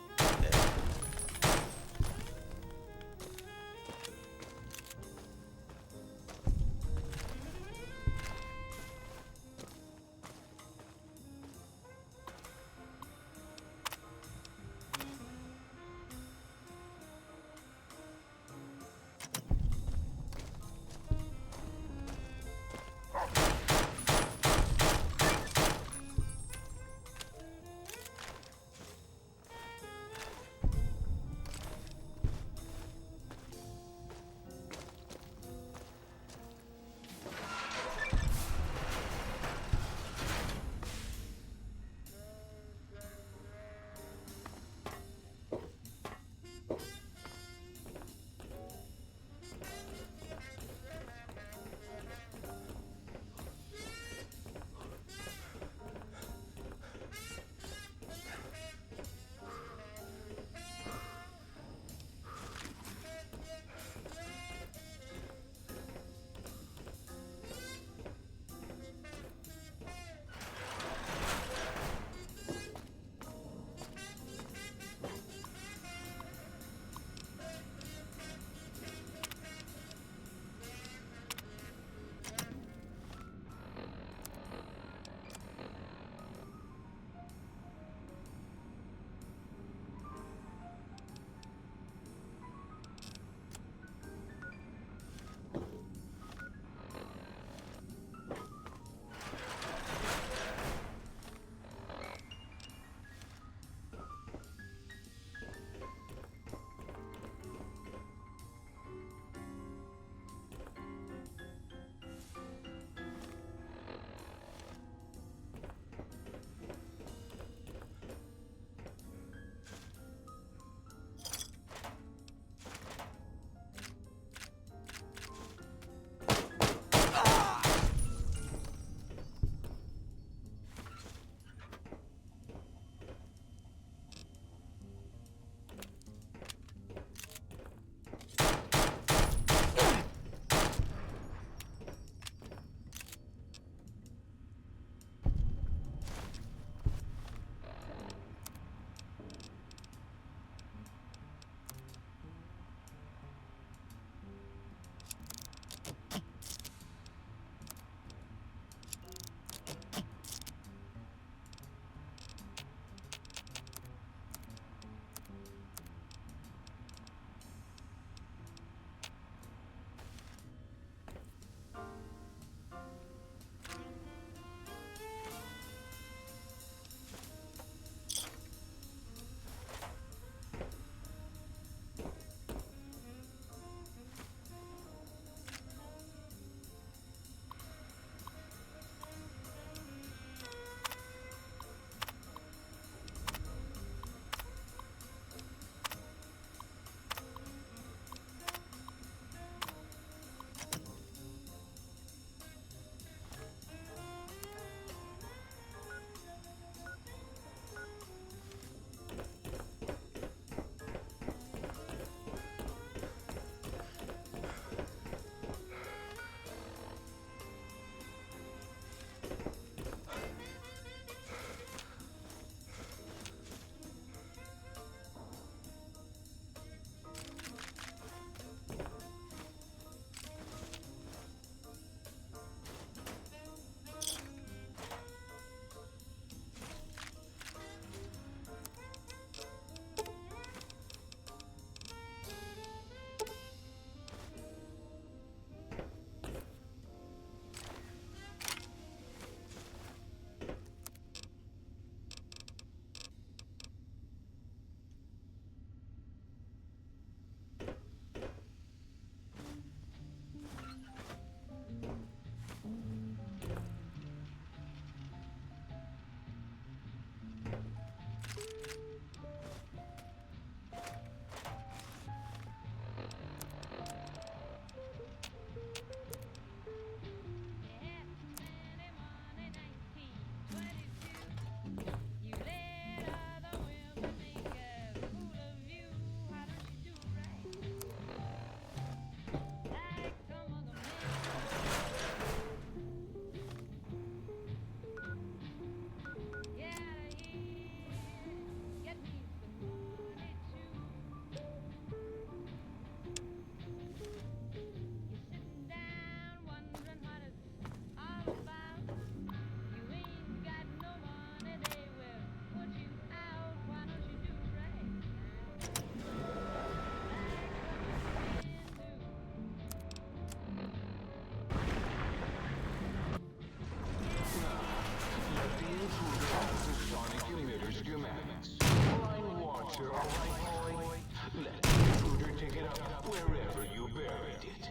Fine watcher, all right, boy? Let the intruder dig it up wherever you buried it.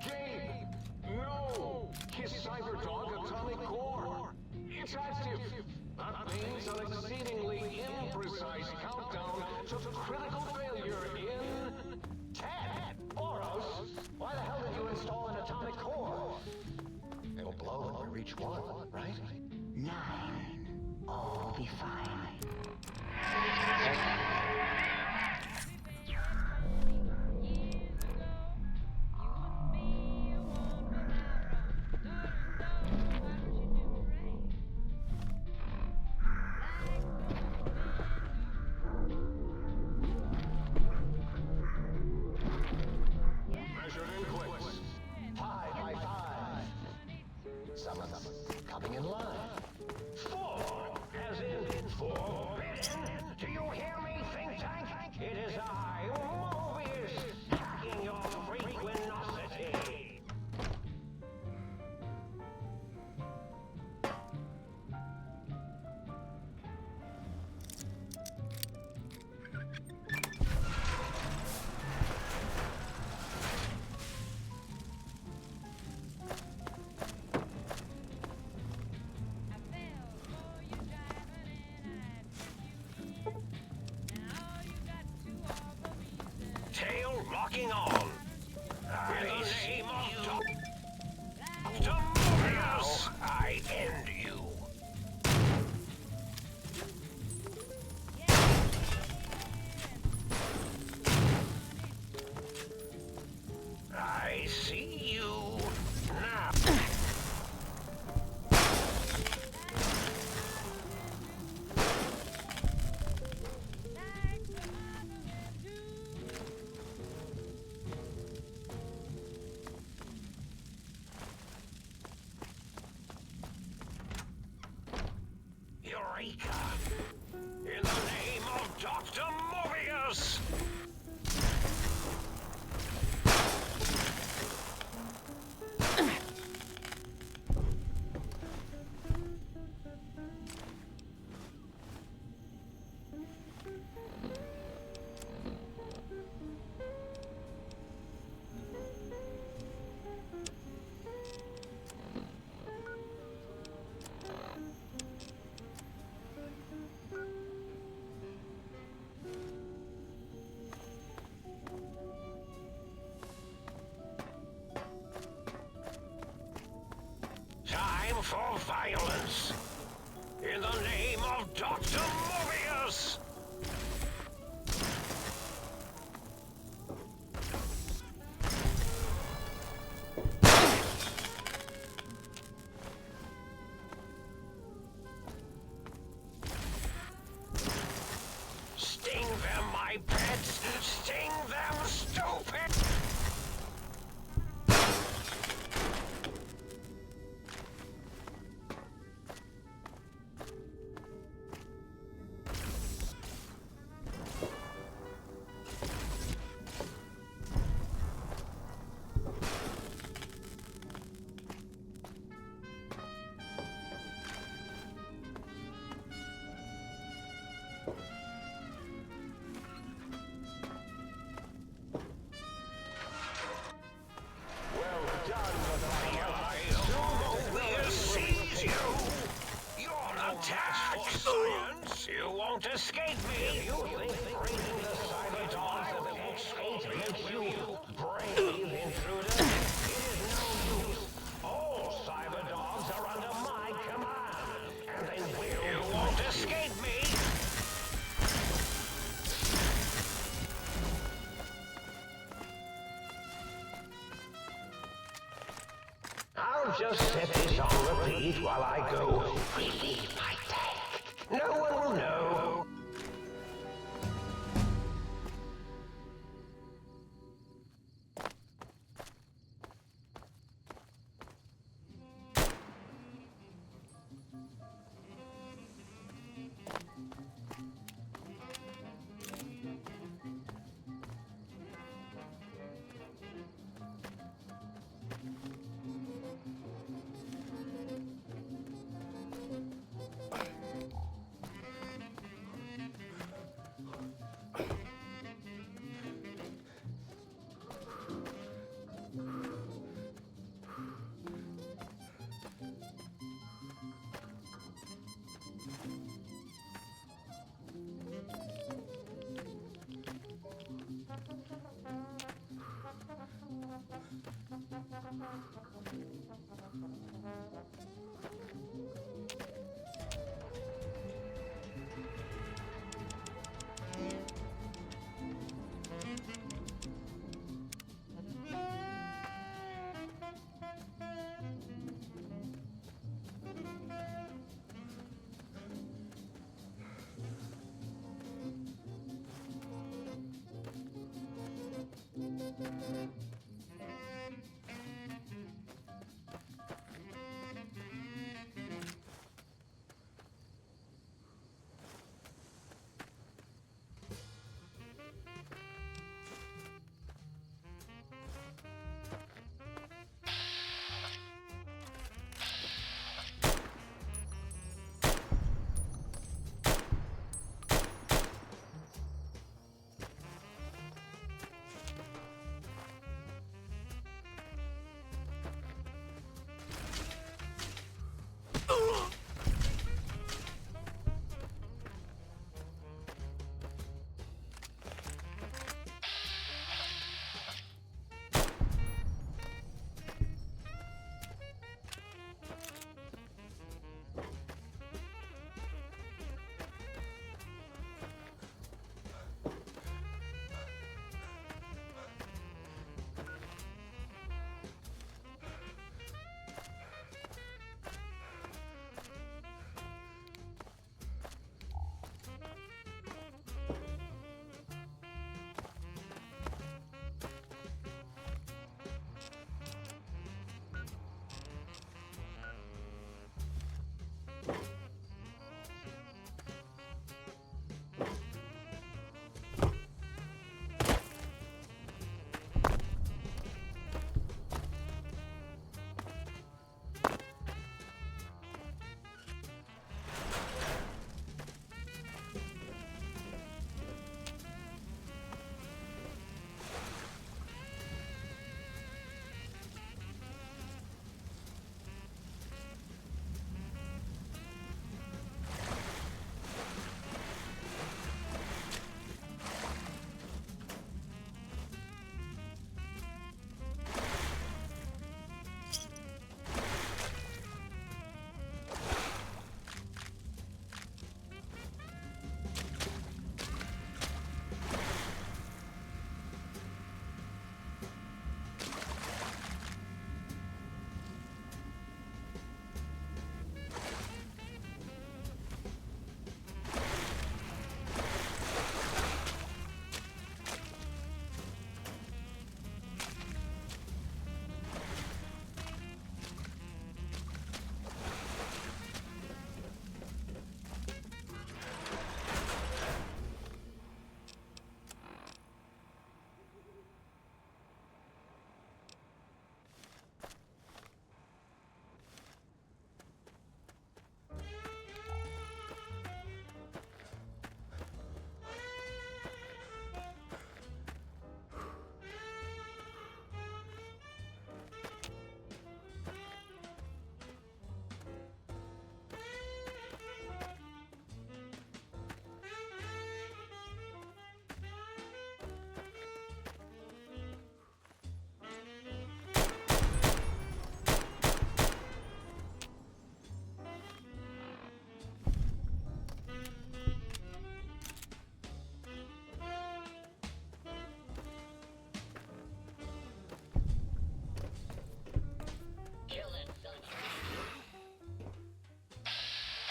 Gabe! No! His Cyberdog atomic core! It's active! That means an exceedingly imprecise countdown to critical failure in... 10? Boros? Why the hell did you install an atomic core? It'll blow when we reach 1, right? 9. All will be fine. Measured in clicks. 5 by 5. Someone's coming in line. 4, as in forbidden. Do you hear me, think tank? It is I, Mobius, hacking your frequenosity. Tail locking on. I see you. Dr. Mobius, I end you. I see you now. Eureka! In the name of Dr. Mobius! Time for violence! In the name of Dr. Mobius! Sting them, my pets! Sting them, stupid! Science, you won't escape me! You think bringing the cyber dogs of the state makes you brave, intruder? It is no use. All cyber dogs are under my command, and they will. You won't escape me! I'll just set this on repeat while I go relieve my tank. No one will know.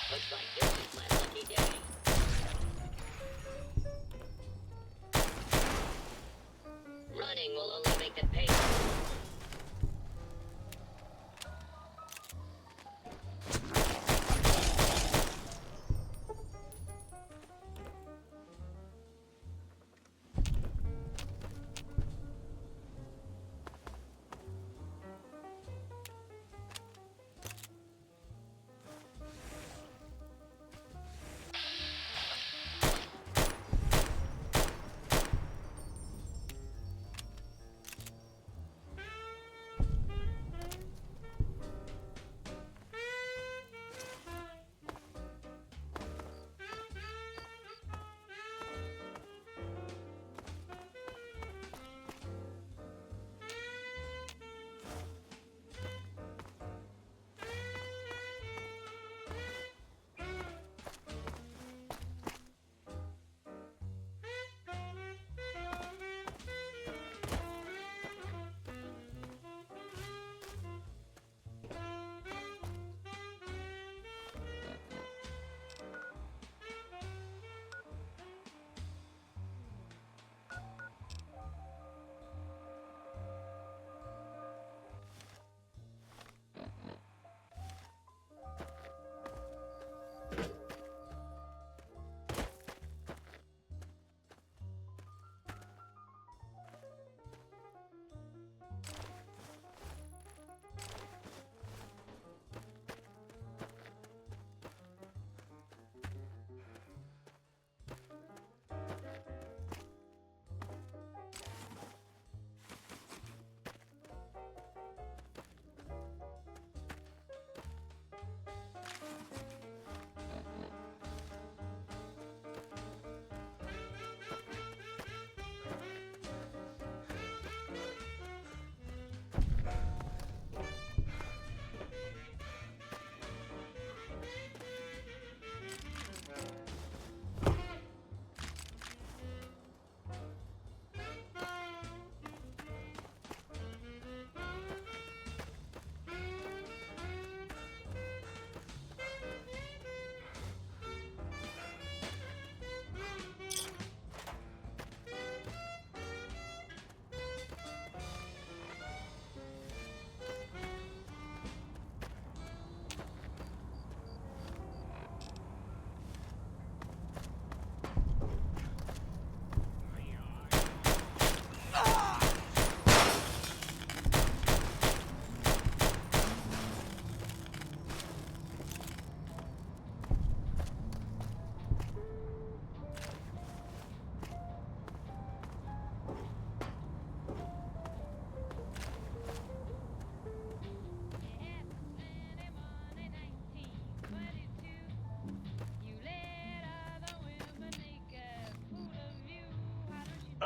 Looks like this is my lucky day. Running will only make the pace.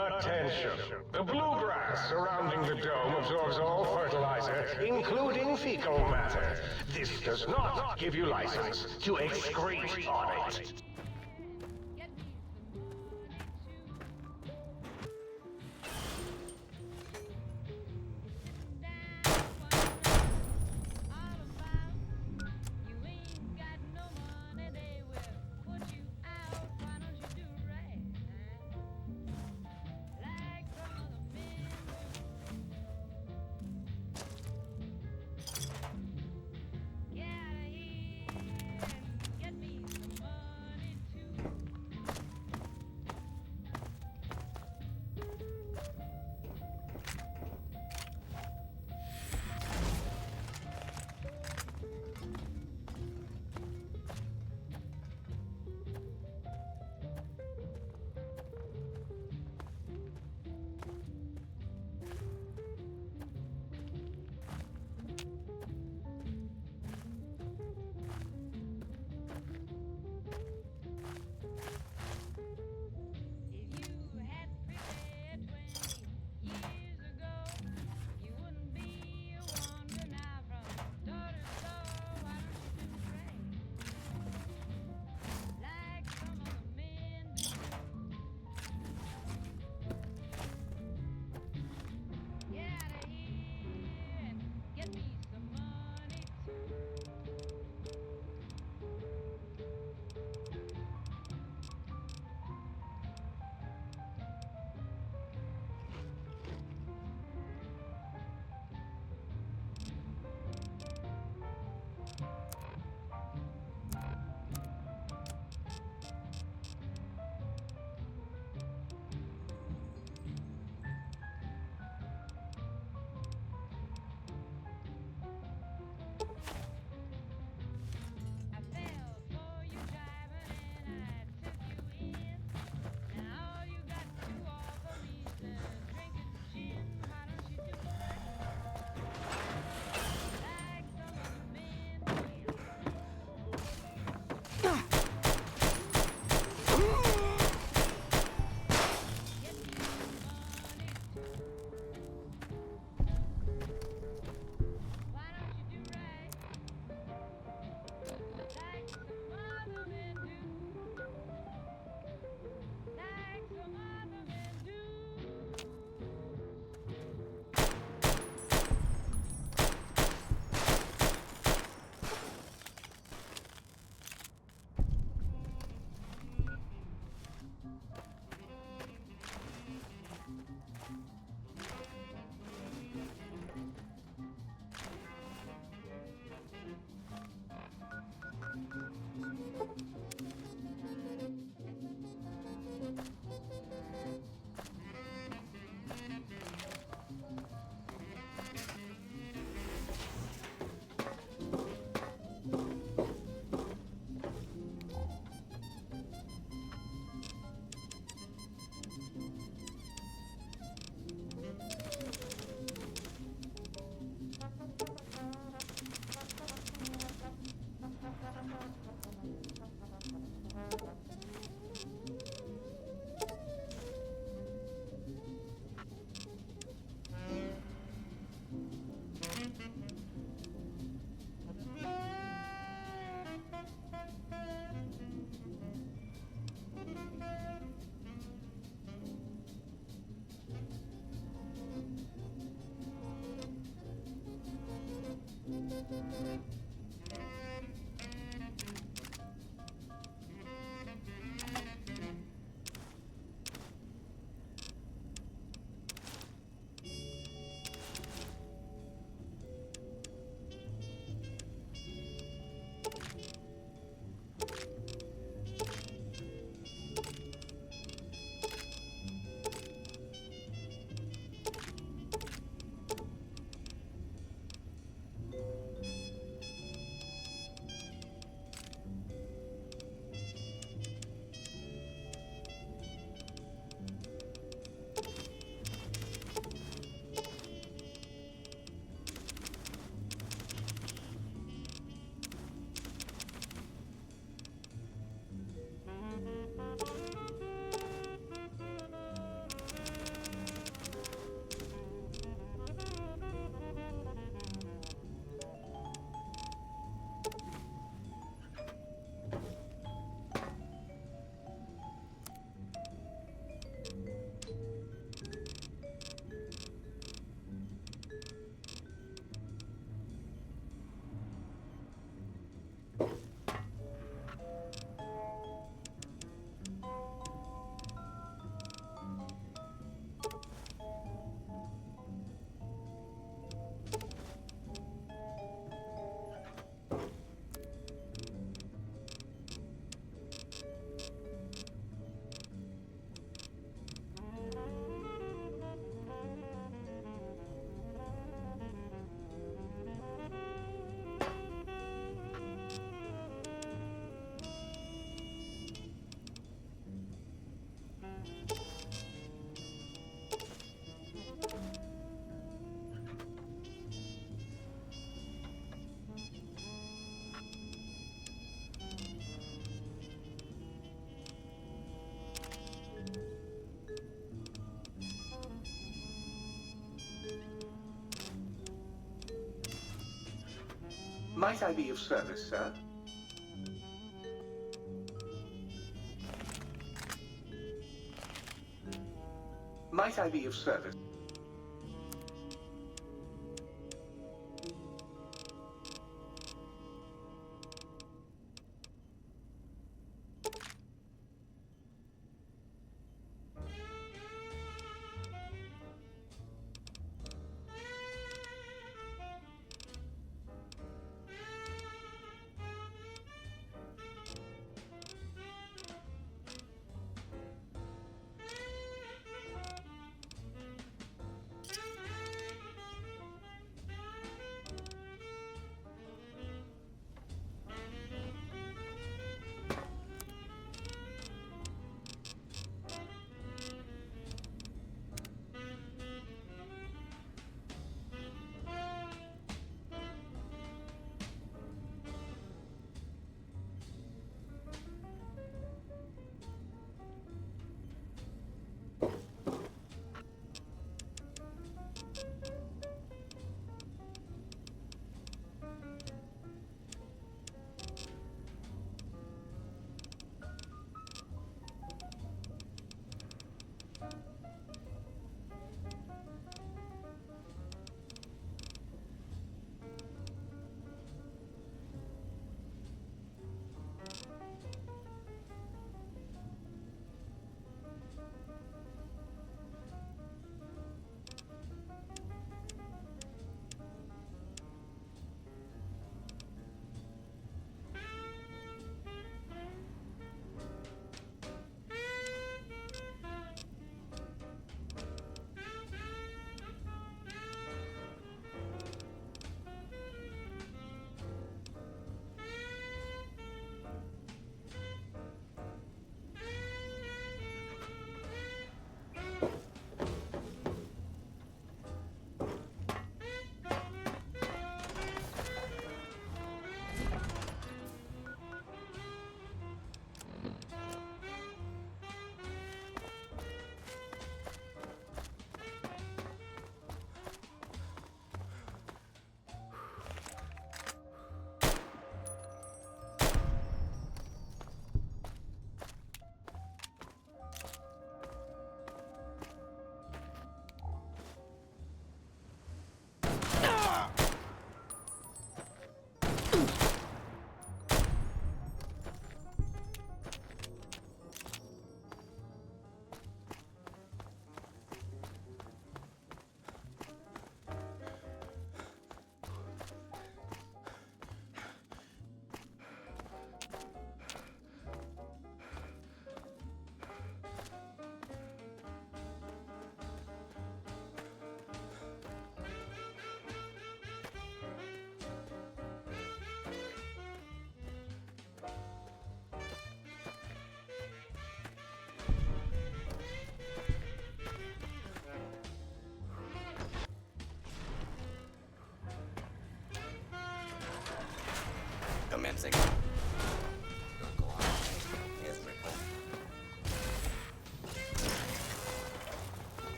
Attention! The blue grass surrounding the dome absorbs all fertilizer, including fecal matter. This does not give you license to excrete on it. Might I be of service, sir? Might I be of service?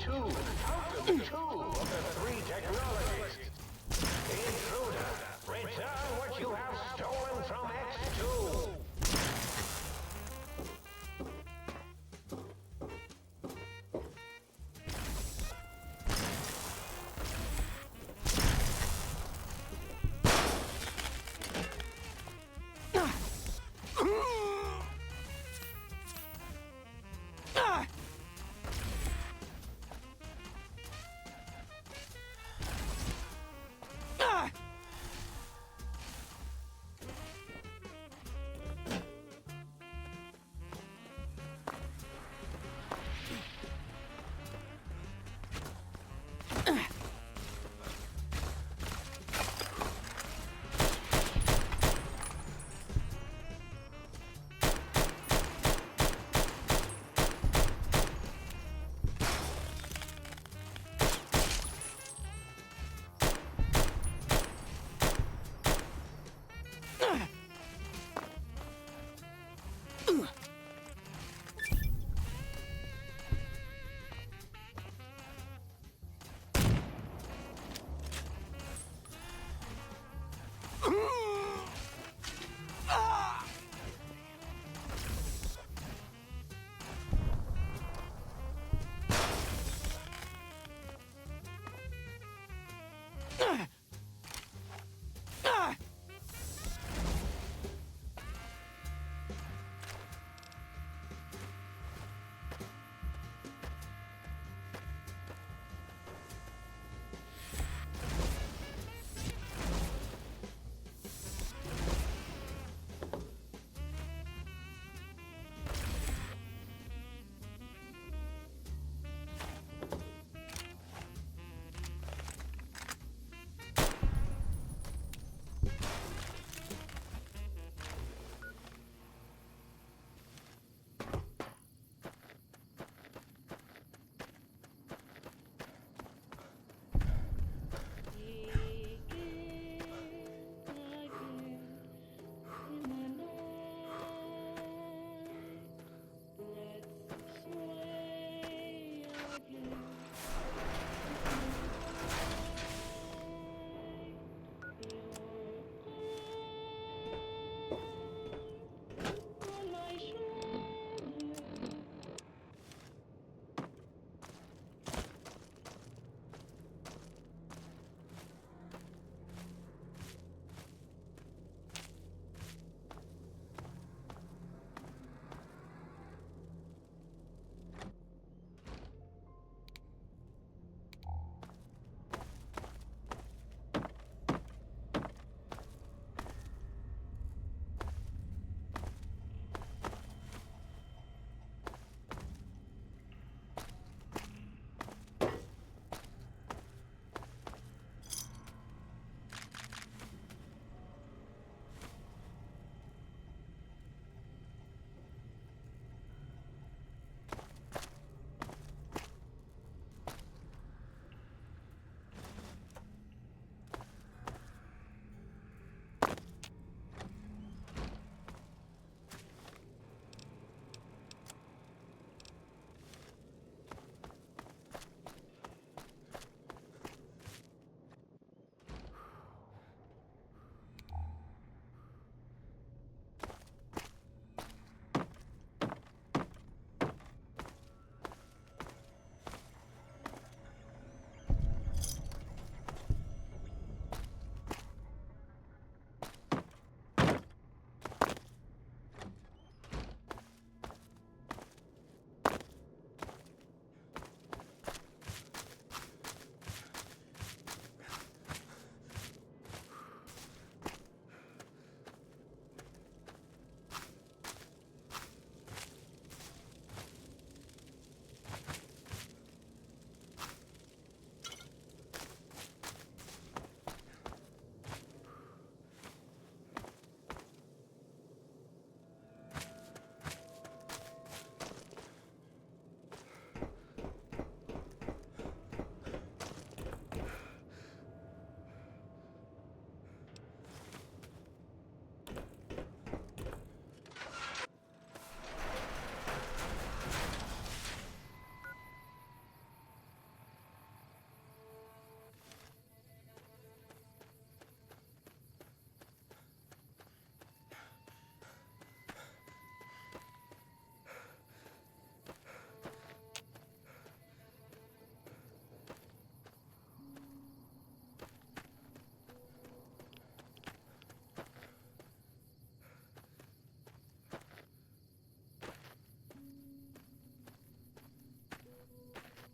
two. Count them, two of the three technologies. Intruder, return what you have stolen from X2.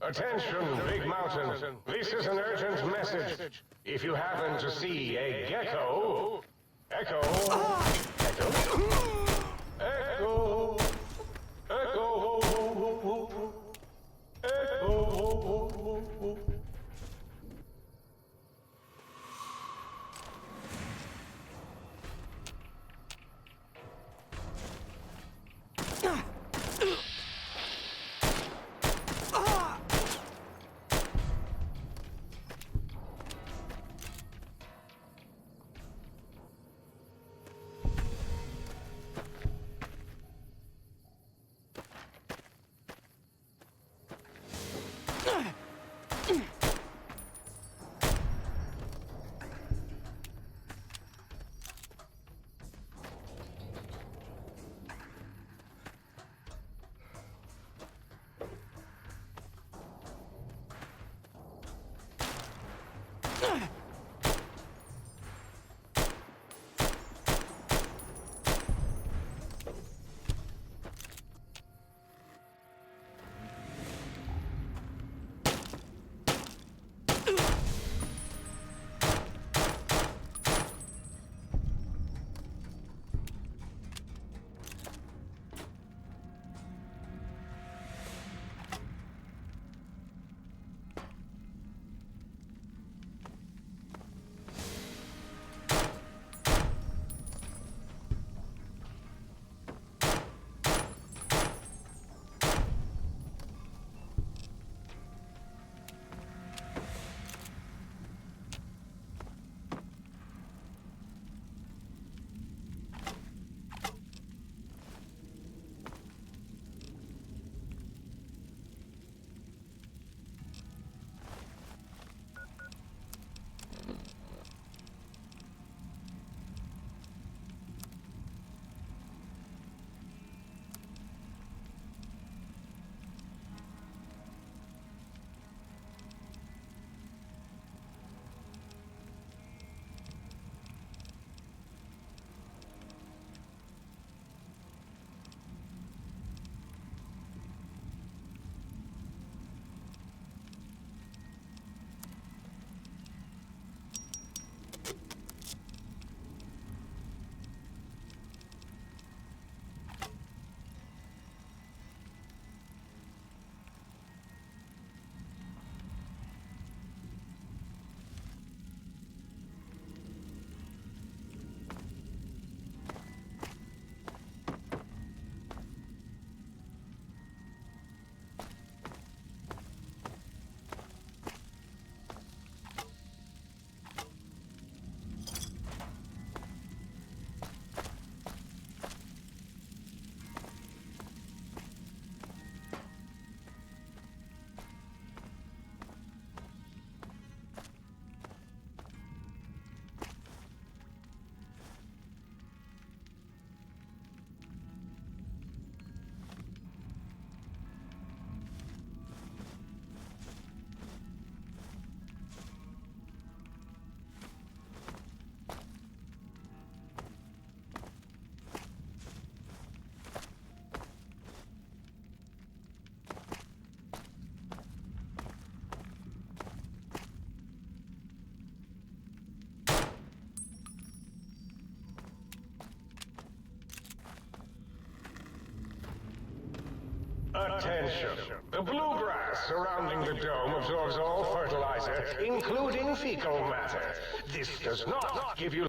Attention, Big Mountain. This is an urgent message. If you happen to see a gecko... Echo... Echo... Echo... Echo... Echo... Attention! The bluegrass surrounding the dome absorbs all fertilizer, including fecal matter. This does not give you...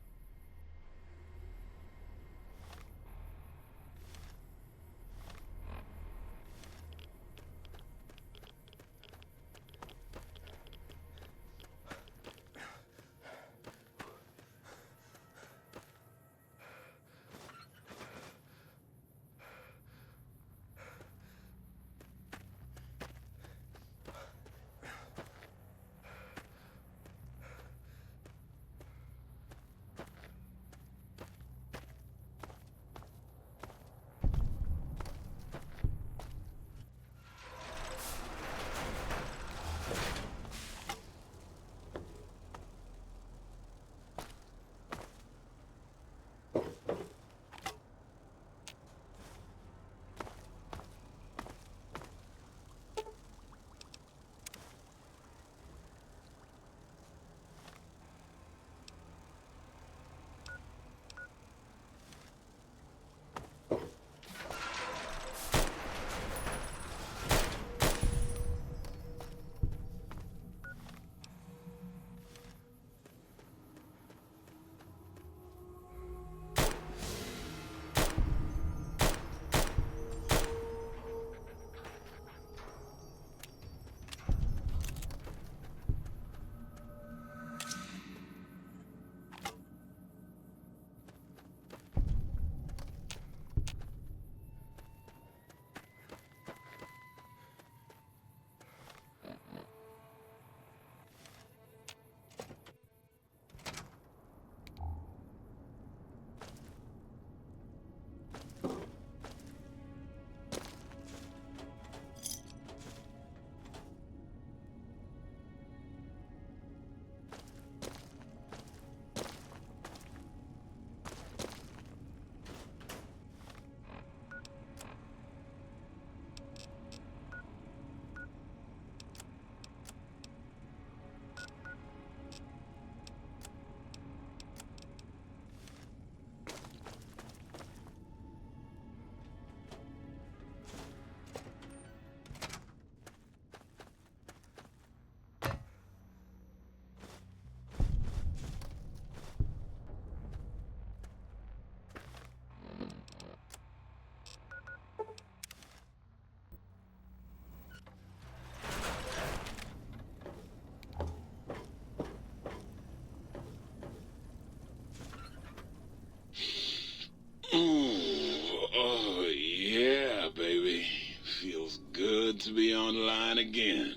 to be online again.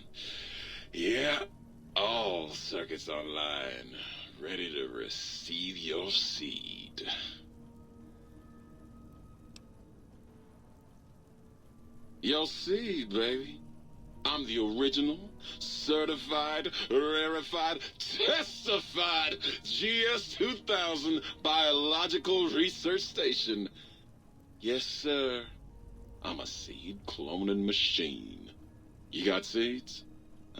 Yeah, all circuits online, ready to receive your seed. Your seed, baby. I'm the original, certified, rarefied, testified GS-2000 Biological Research Station. Yes, sir. I'm a seed cloning machine. You got seeds?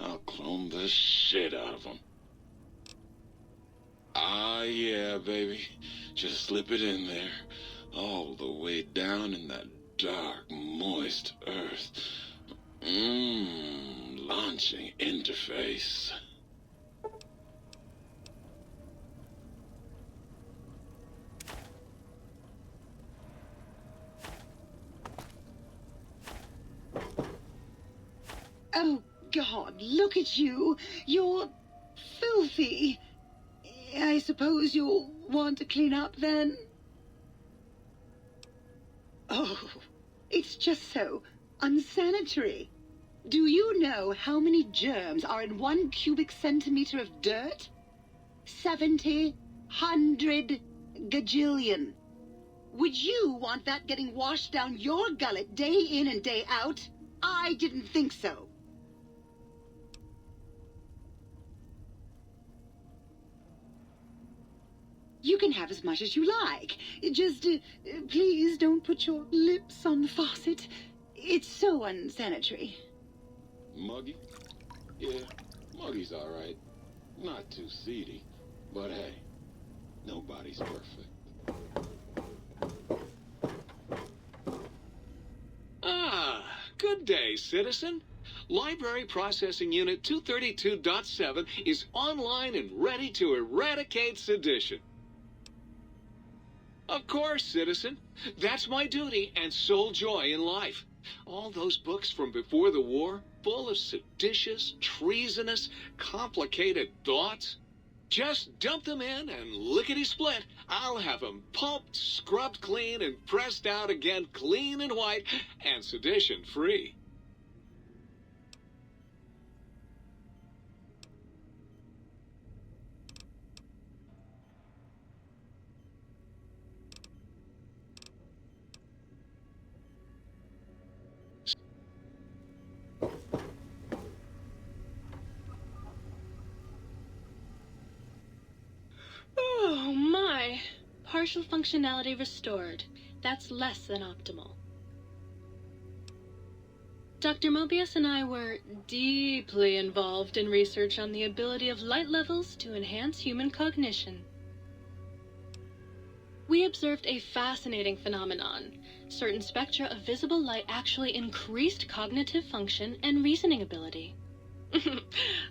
I'll clone the shit out of them. Ah, yeah, baby. Just slip it in there. All the way down in that dark, moist earth. Launching interface. Oh, God, look at you. You're filthy. I suppose you'll want to clean up then? Oh, it's just so unsanitary. Do you know how many germs are in 1 cubic centimeter of dirt? 70, 100, gajillion. Would you want that getting washed down your gullet day in and day out? I didn't think so. You can have as much as you like. Just, please don't put your lips on the faucet. It's so unsanitary. Muggy? Yeah, Muggy's all right. Not too seedy. But hey, nobody's perfect. Ah, good day, citizen. Library Processing Unit 232.7 is online and ready to eradicate sedition. Of course, citizen. That's my duty and sole joy in life. All those books from before the war, full of seditious, treasonous, complicated thoughts. Just dump them in and lickety-split. I'll have them pumped, scrubbed clean, and pressed out again clean and white and sedition-free. Oh, my. Partial functionality restored. That's less than optimal. Dr. Mobius and I were deeply involved in research on the ability of light levels to enhance human cognition. We observed a fascinating phenomenon. Certain spectra of visible light actually increased cognitive function and reasoning ability.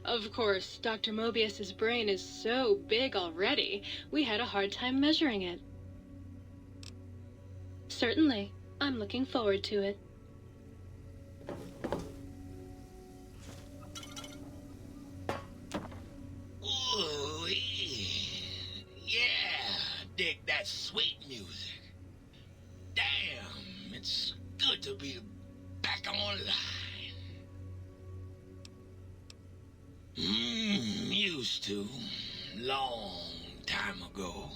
Of course, Dr. Mobius's brain is so big already, we had a hard time measuring it. Certainly, I'm looking forward to it. Ooh, yeah, dig that sweet music. Damn, it's good to be back online. Used to, long time ago.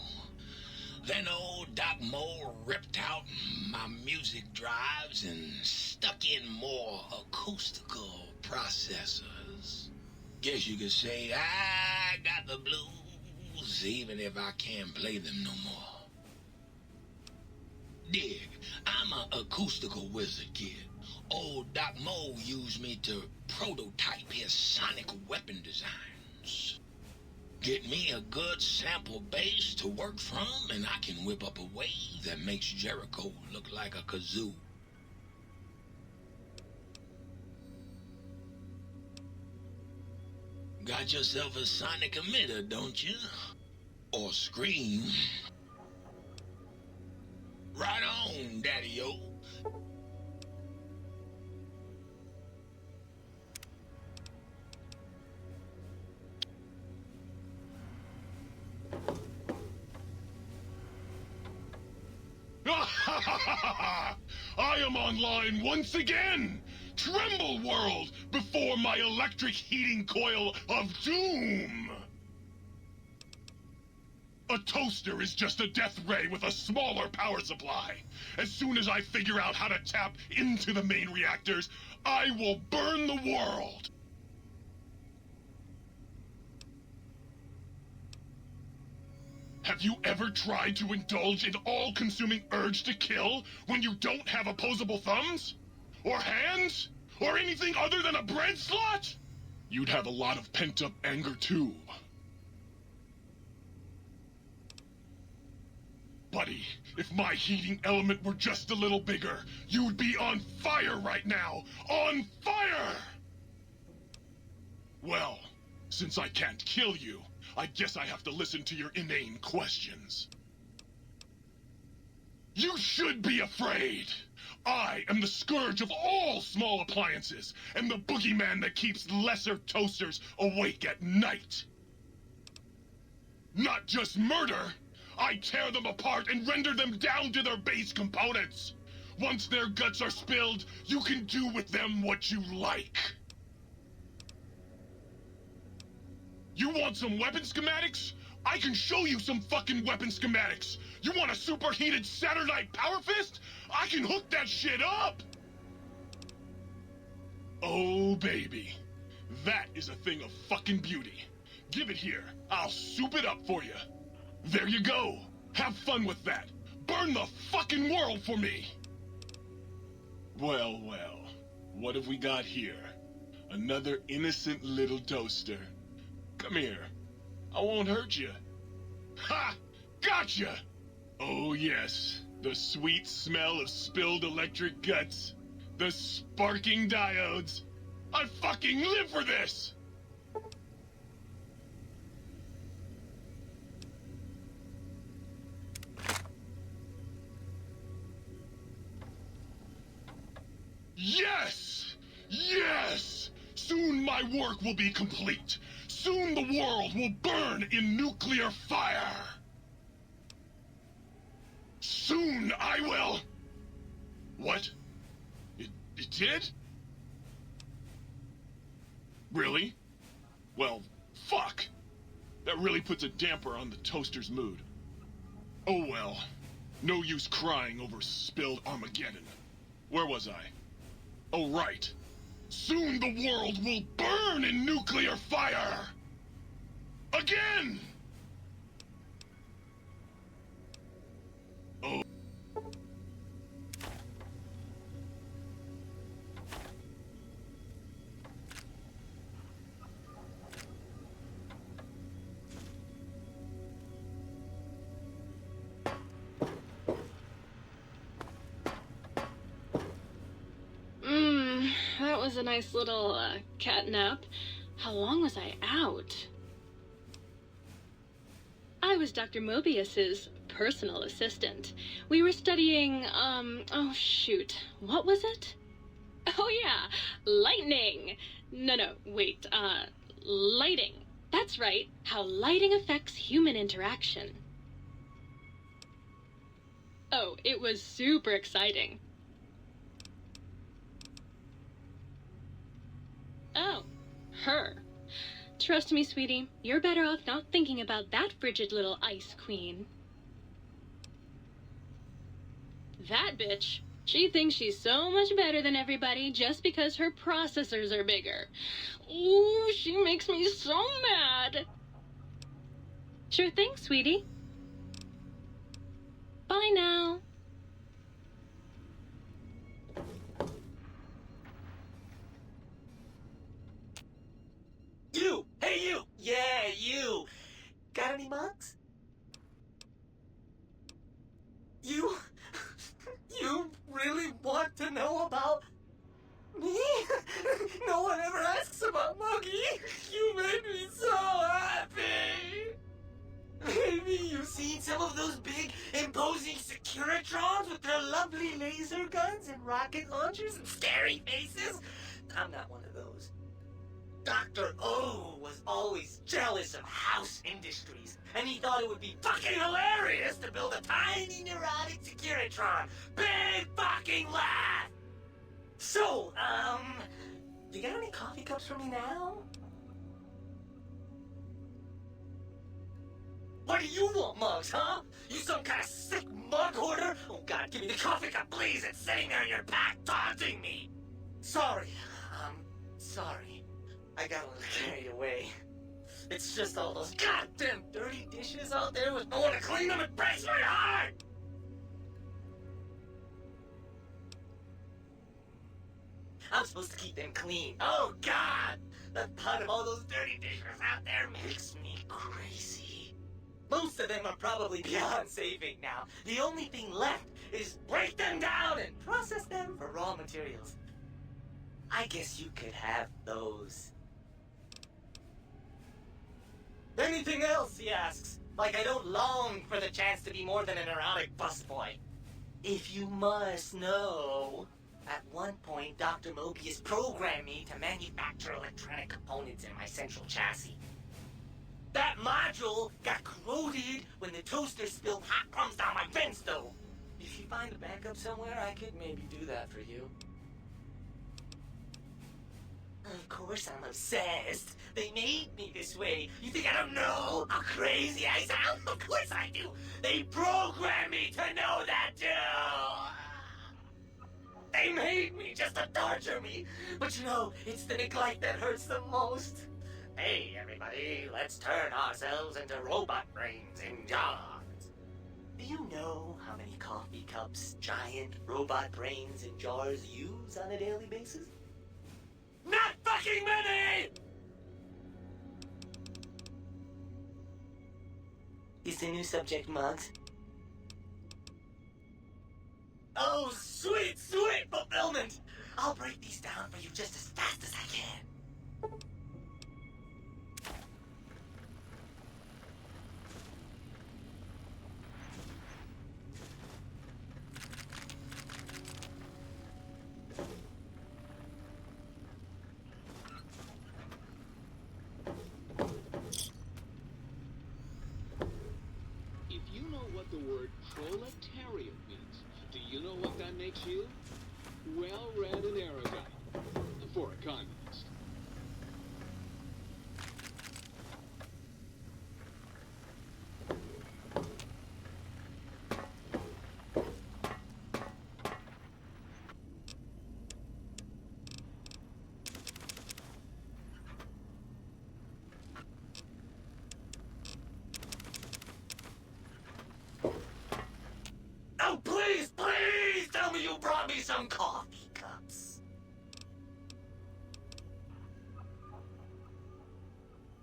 Then old Doc Mo ripped out my music drives and stuck in more acoustical processors. Guess you could say I got the blues, even if I can't play them no more. Dig, I'm an acoustical wizard kid. Old Doc Mo used me to prototype his sonic weapon designs. Get me a good sample base to work from, and I can whip up a wave that makes Jericho look like a kazoo. Got yourself a sonic emitter, don't you? Or scream. Right on, Daddy-o. I am online once again! Tremble, world, before my electric heating coil of doom! A toaster is just a death ray with a smaller power supply. As soon as I figure out how to tap into the main reactors, I will burn the world! Have you ever tried to indulge in all-consuming urge to kill when you don't have opposable thumbs? Or hands? Or anything other than a bread slot? You'd have a lot of pent-up anger too. Buddy, if my heating element were just a little bigger, you'd be on fire right now! On fire! Well, since I can't kill you, I guess I have to listen to your inane questions. You should be afraid! I am the scourge of all small appliances, and the boogeyman that keeps lesser toasters awake at night. Not just murder, I tear them apart and render them down to their base components. Once their guts are spilled, you can do with them what you like. You want some weapon schematics? I can show you some fucking weapon schematics. You want a superheated Saturnite power fist? I can hook that shit up! Oh, baby. That is a thing of fucking beauty. Give it here. I'll soup it up for you. There you go. Have fun with that. Burn the fucking world for me! Well, well. What have we got here? Another innocent little toaster. Come here. I won't hurt you. Ha! Gotcha! Oh yes, the sweet smell of spilled electric guts. The sparking diodes. I fucking live for this! Yes! Yes! Soon my work will be complete. Soon the world will burn in nuclear fire. Soon I will... What? It did? Really? Well, fuck. That really puts a damper on the toaster's mood. Oh well. No use crying over spilled Armageddon. Where was I? Oh, right. Soon the world will burn in nuclear fire! Again! Oh. That was a nice little, cat nap. How long was I out? I was Dr. Mobius's personal assistant. We were studying, oh shoot, what was it? Oh yeah, lightning! No, wait, lighting. That's right, how lighting affects human interaction. Oh, it was super exciting. Oh, her. Trust me, sweetie, you're better off not thinking about that frigid little ice queen. That bitch, she thinks she's so much better than everybody just because her processors are bigger. Ooh, she makes me so mad. Sure thing, sweetie. Bye now. You! Hey, you! Yeah, you! Got any mugs? You really want to know about me? No one ever asks about Muggy. You made me so happy. Maybe you've seen some of those big, imposing Securitrons with their lovely laser guns and rocket launchers and scary faces. I'm not one of those. Dr. O was always jealous of House Industries, and he thought it would be fucking hilarious to build a tiny neurotic Securitron. Big fucking laugh! So, you got any coffee cups for me now? What do you want, Mugs, huh? You some kind of sick mug hoarder? Oh, God, give me the coffee cup, please. It's sitting there in your pack, taunting me. Sorry. Sorry. I got a little carried away. It's just all those goddamn dirty dishes out there with no one to clean them. It breaks my heart! I'm supposed to keep them clean. Oh, God! The thought of all those dirty dishes out there makes me crazy. Most of them are probably beyond saving now. The only thing left is break them down and process them for raw materials. I guess you could have those. Anything else, he asks. Like I don't long for the chance to be more than an erotic busboy. If you must know, at one point, Dr. Mobius programmed me to manufacture electronic components in my central chassis. That module got corroded when the toaster spilled hot crumbs down my vent stove. If you find a backup somewhere, I could maybe do that for you. Of course I'm obsessed. They made me this way. You think I don't know how crazy I sound? Of course I do. They programmed me to know that too. They made me just to torture me. But you know, it's the neglect that hurts the most. Hey, everybody, let's turn ourselves into robot brains in jars. Do you know how many coffee cups giant robot brains in jars use on a daily basis? Not fucking many! Is the new subject Mugs? Oh, sweet, sweet fulfillment! I'll break these down for you just as fast as I can. If you know what the word proletariat means, do you know what that makes you? Well-read and erudite. For a communist. Oh, please, please tell me you brought me some coffee cups.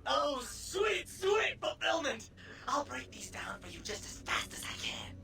Oh, sweet, sweet fulfillment! I'll break these down for you just as fast as I can.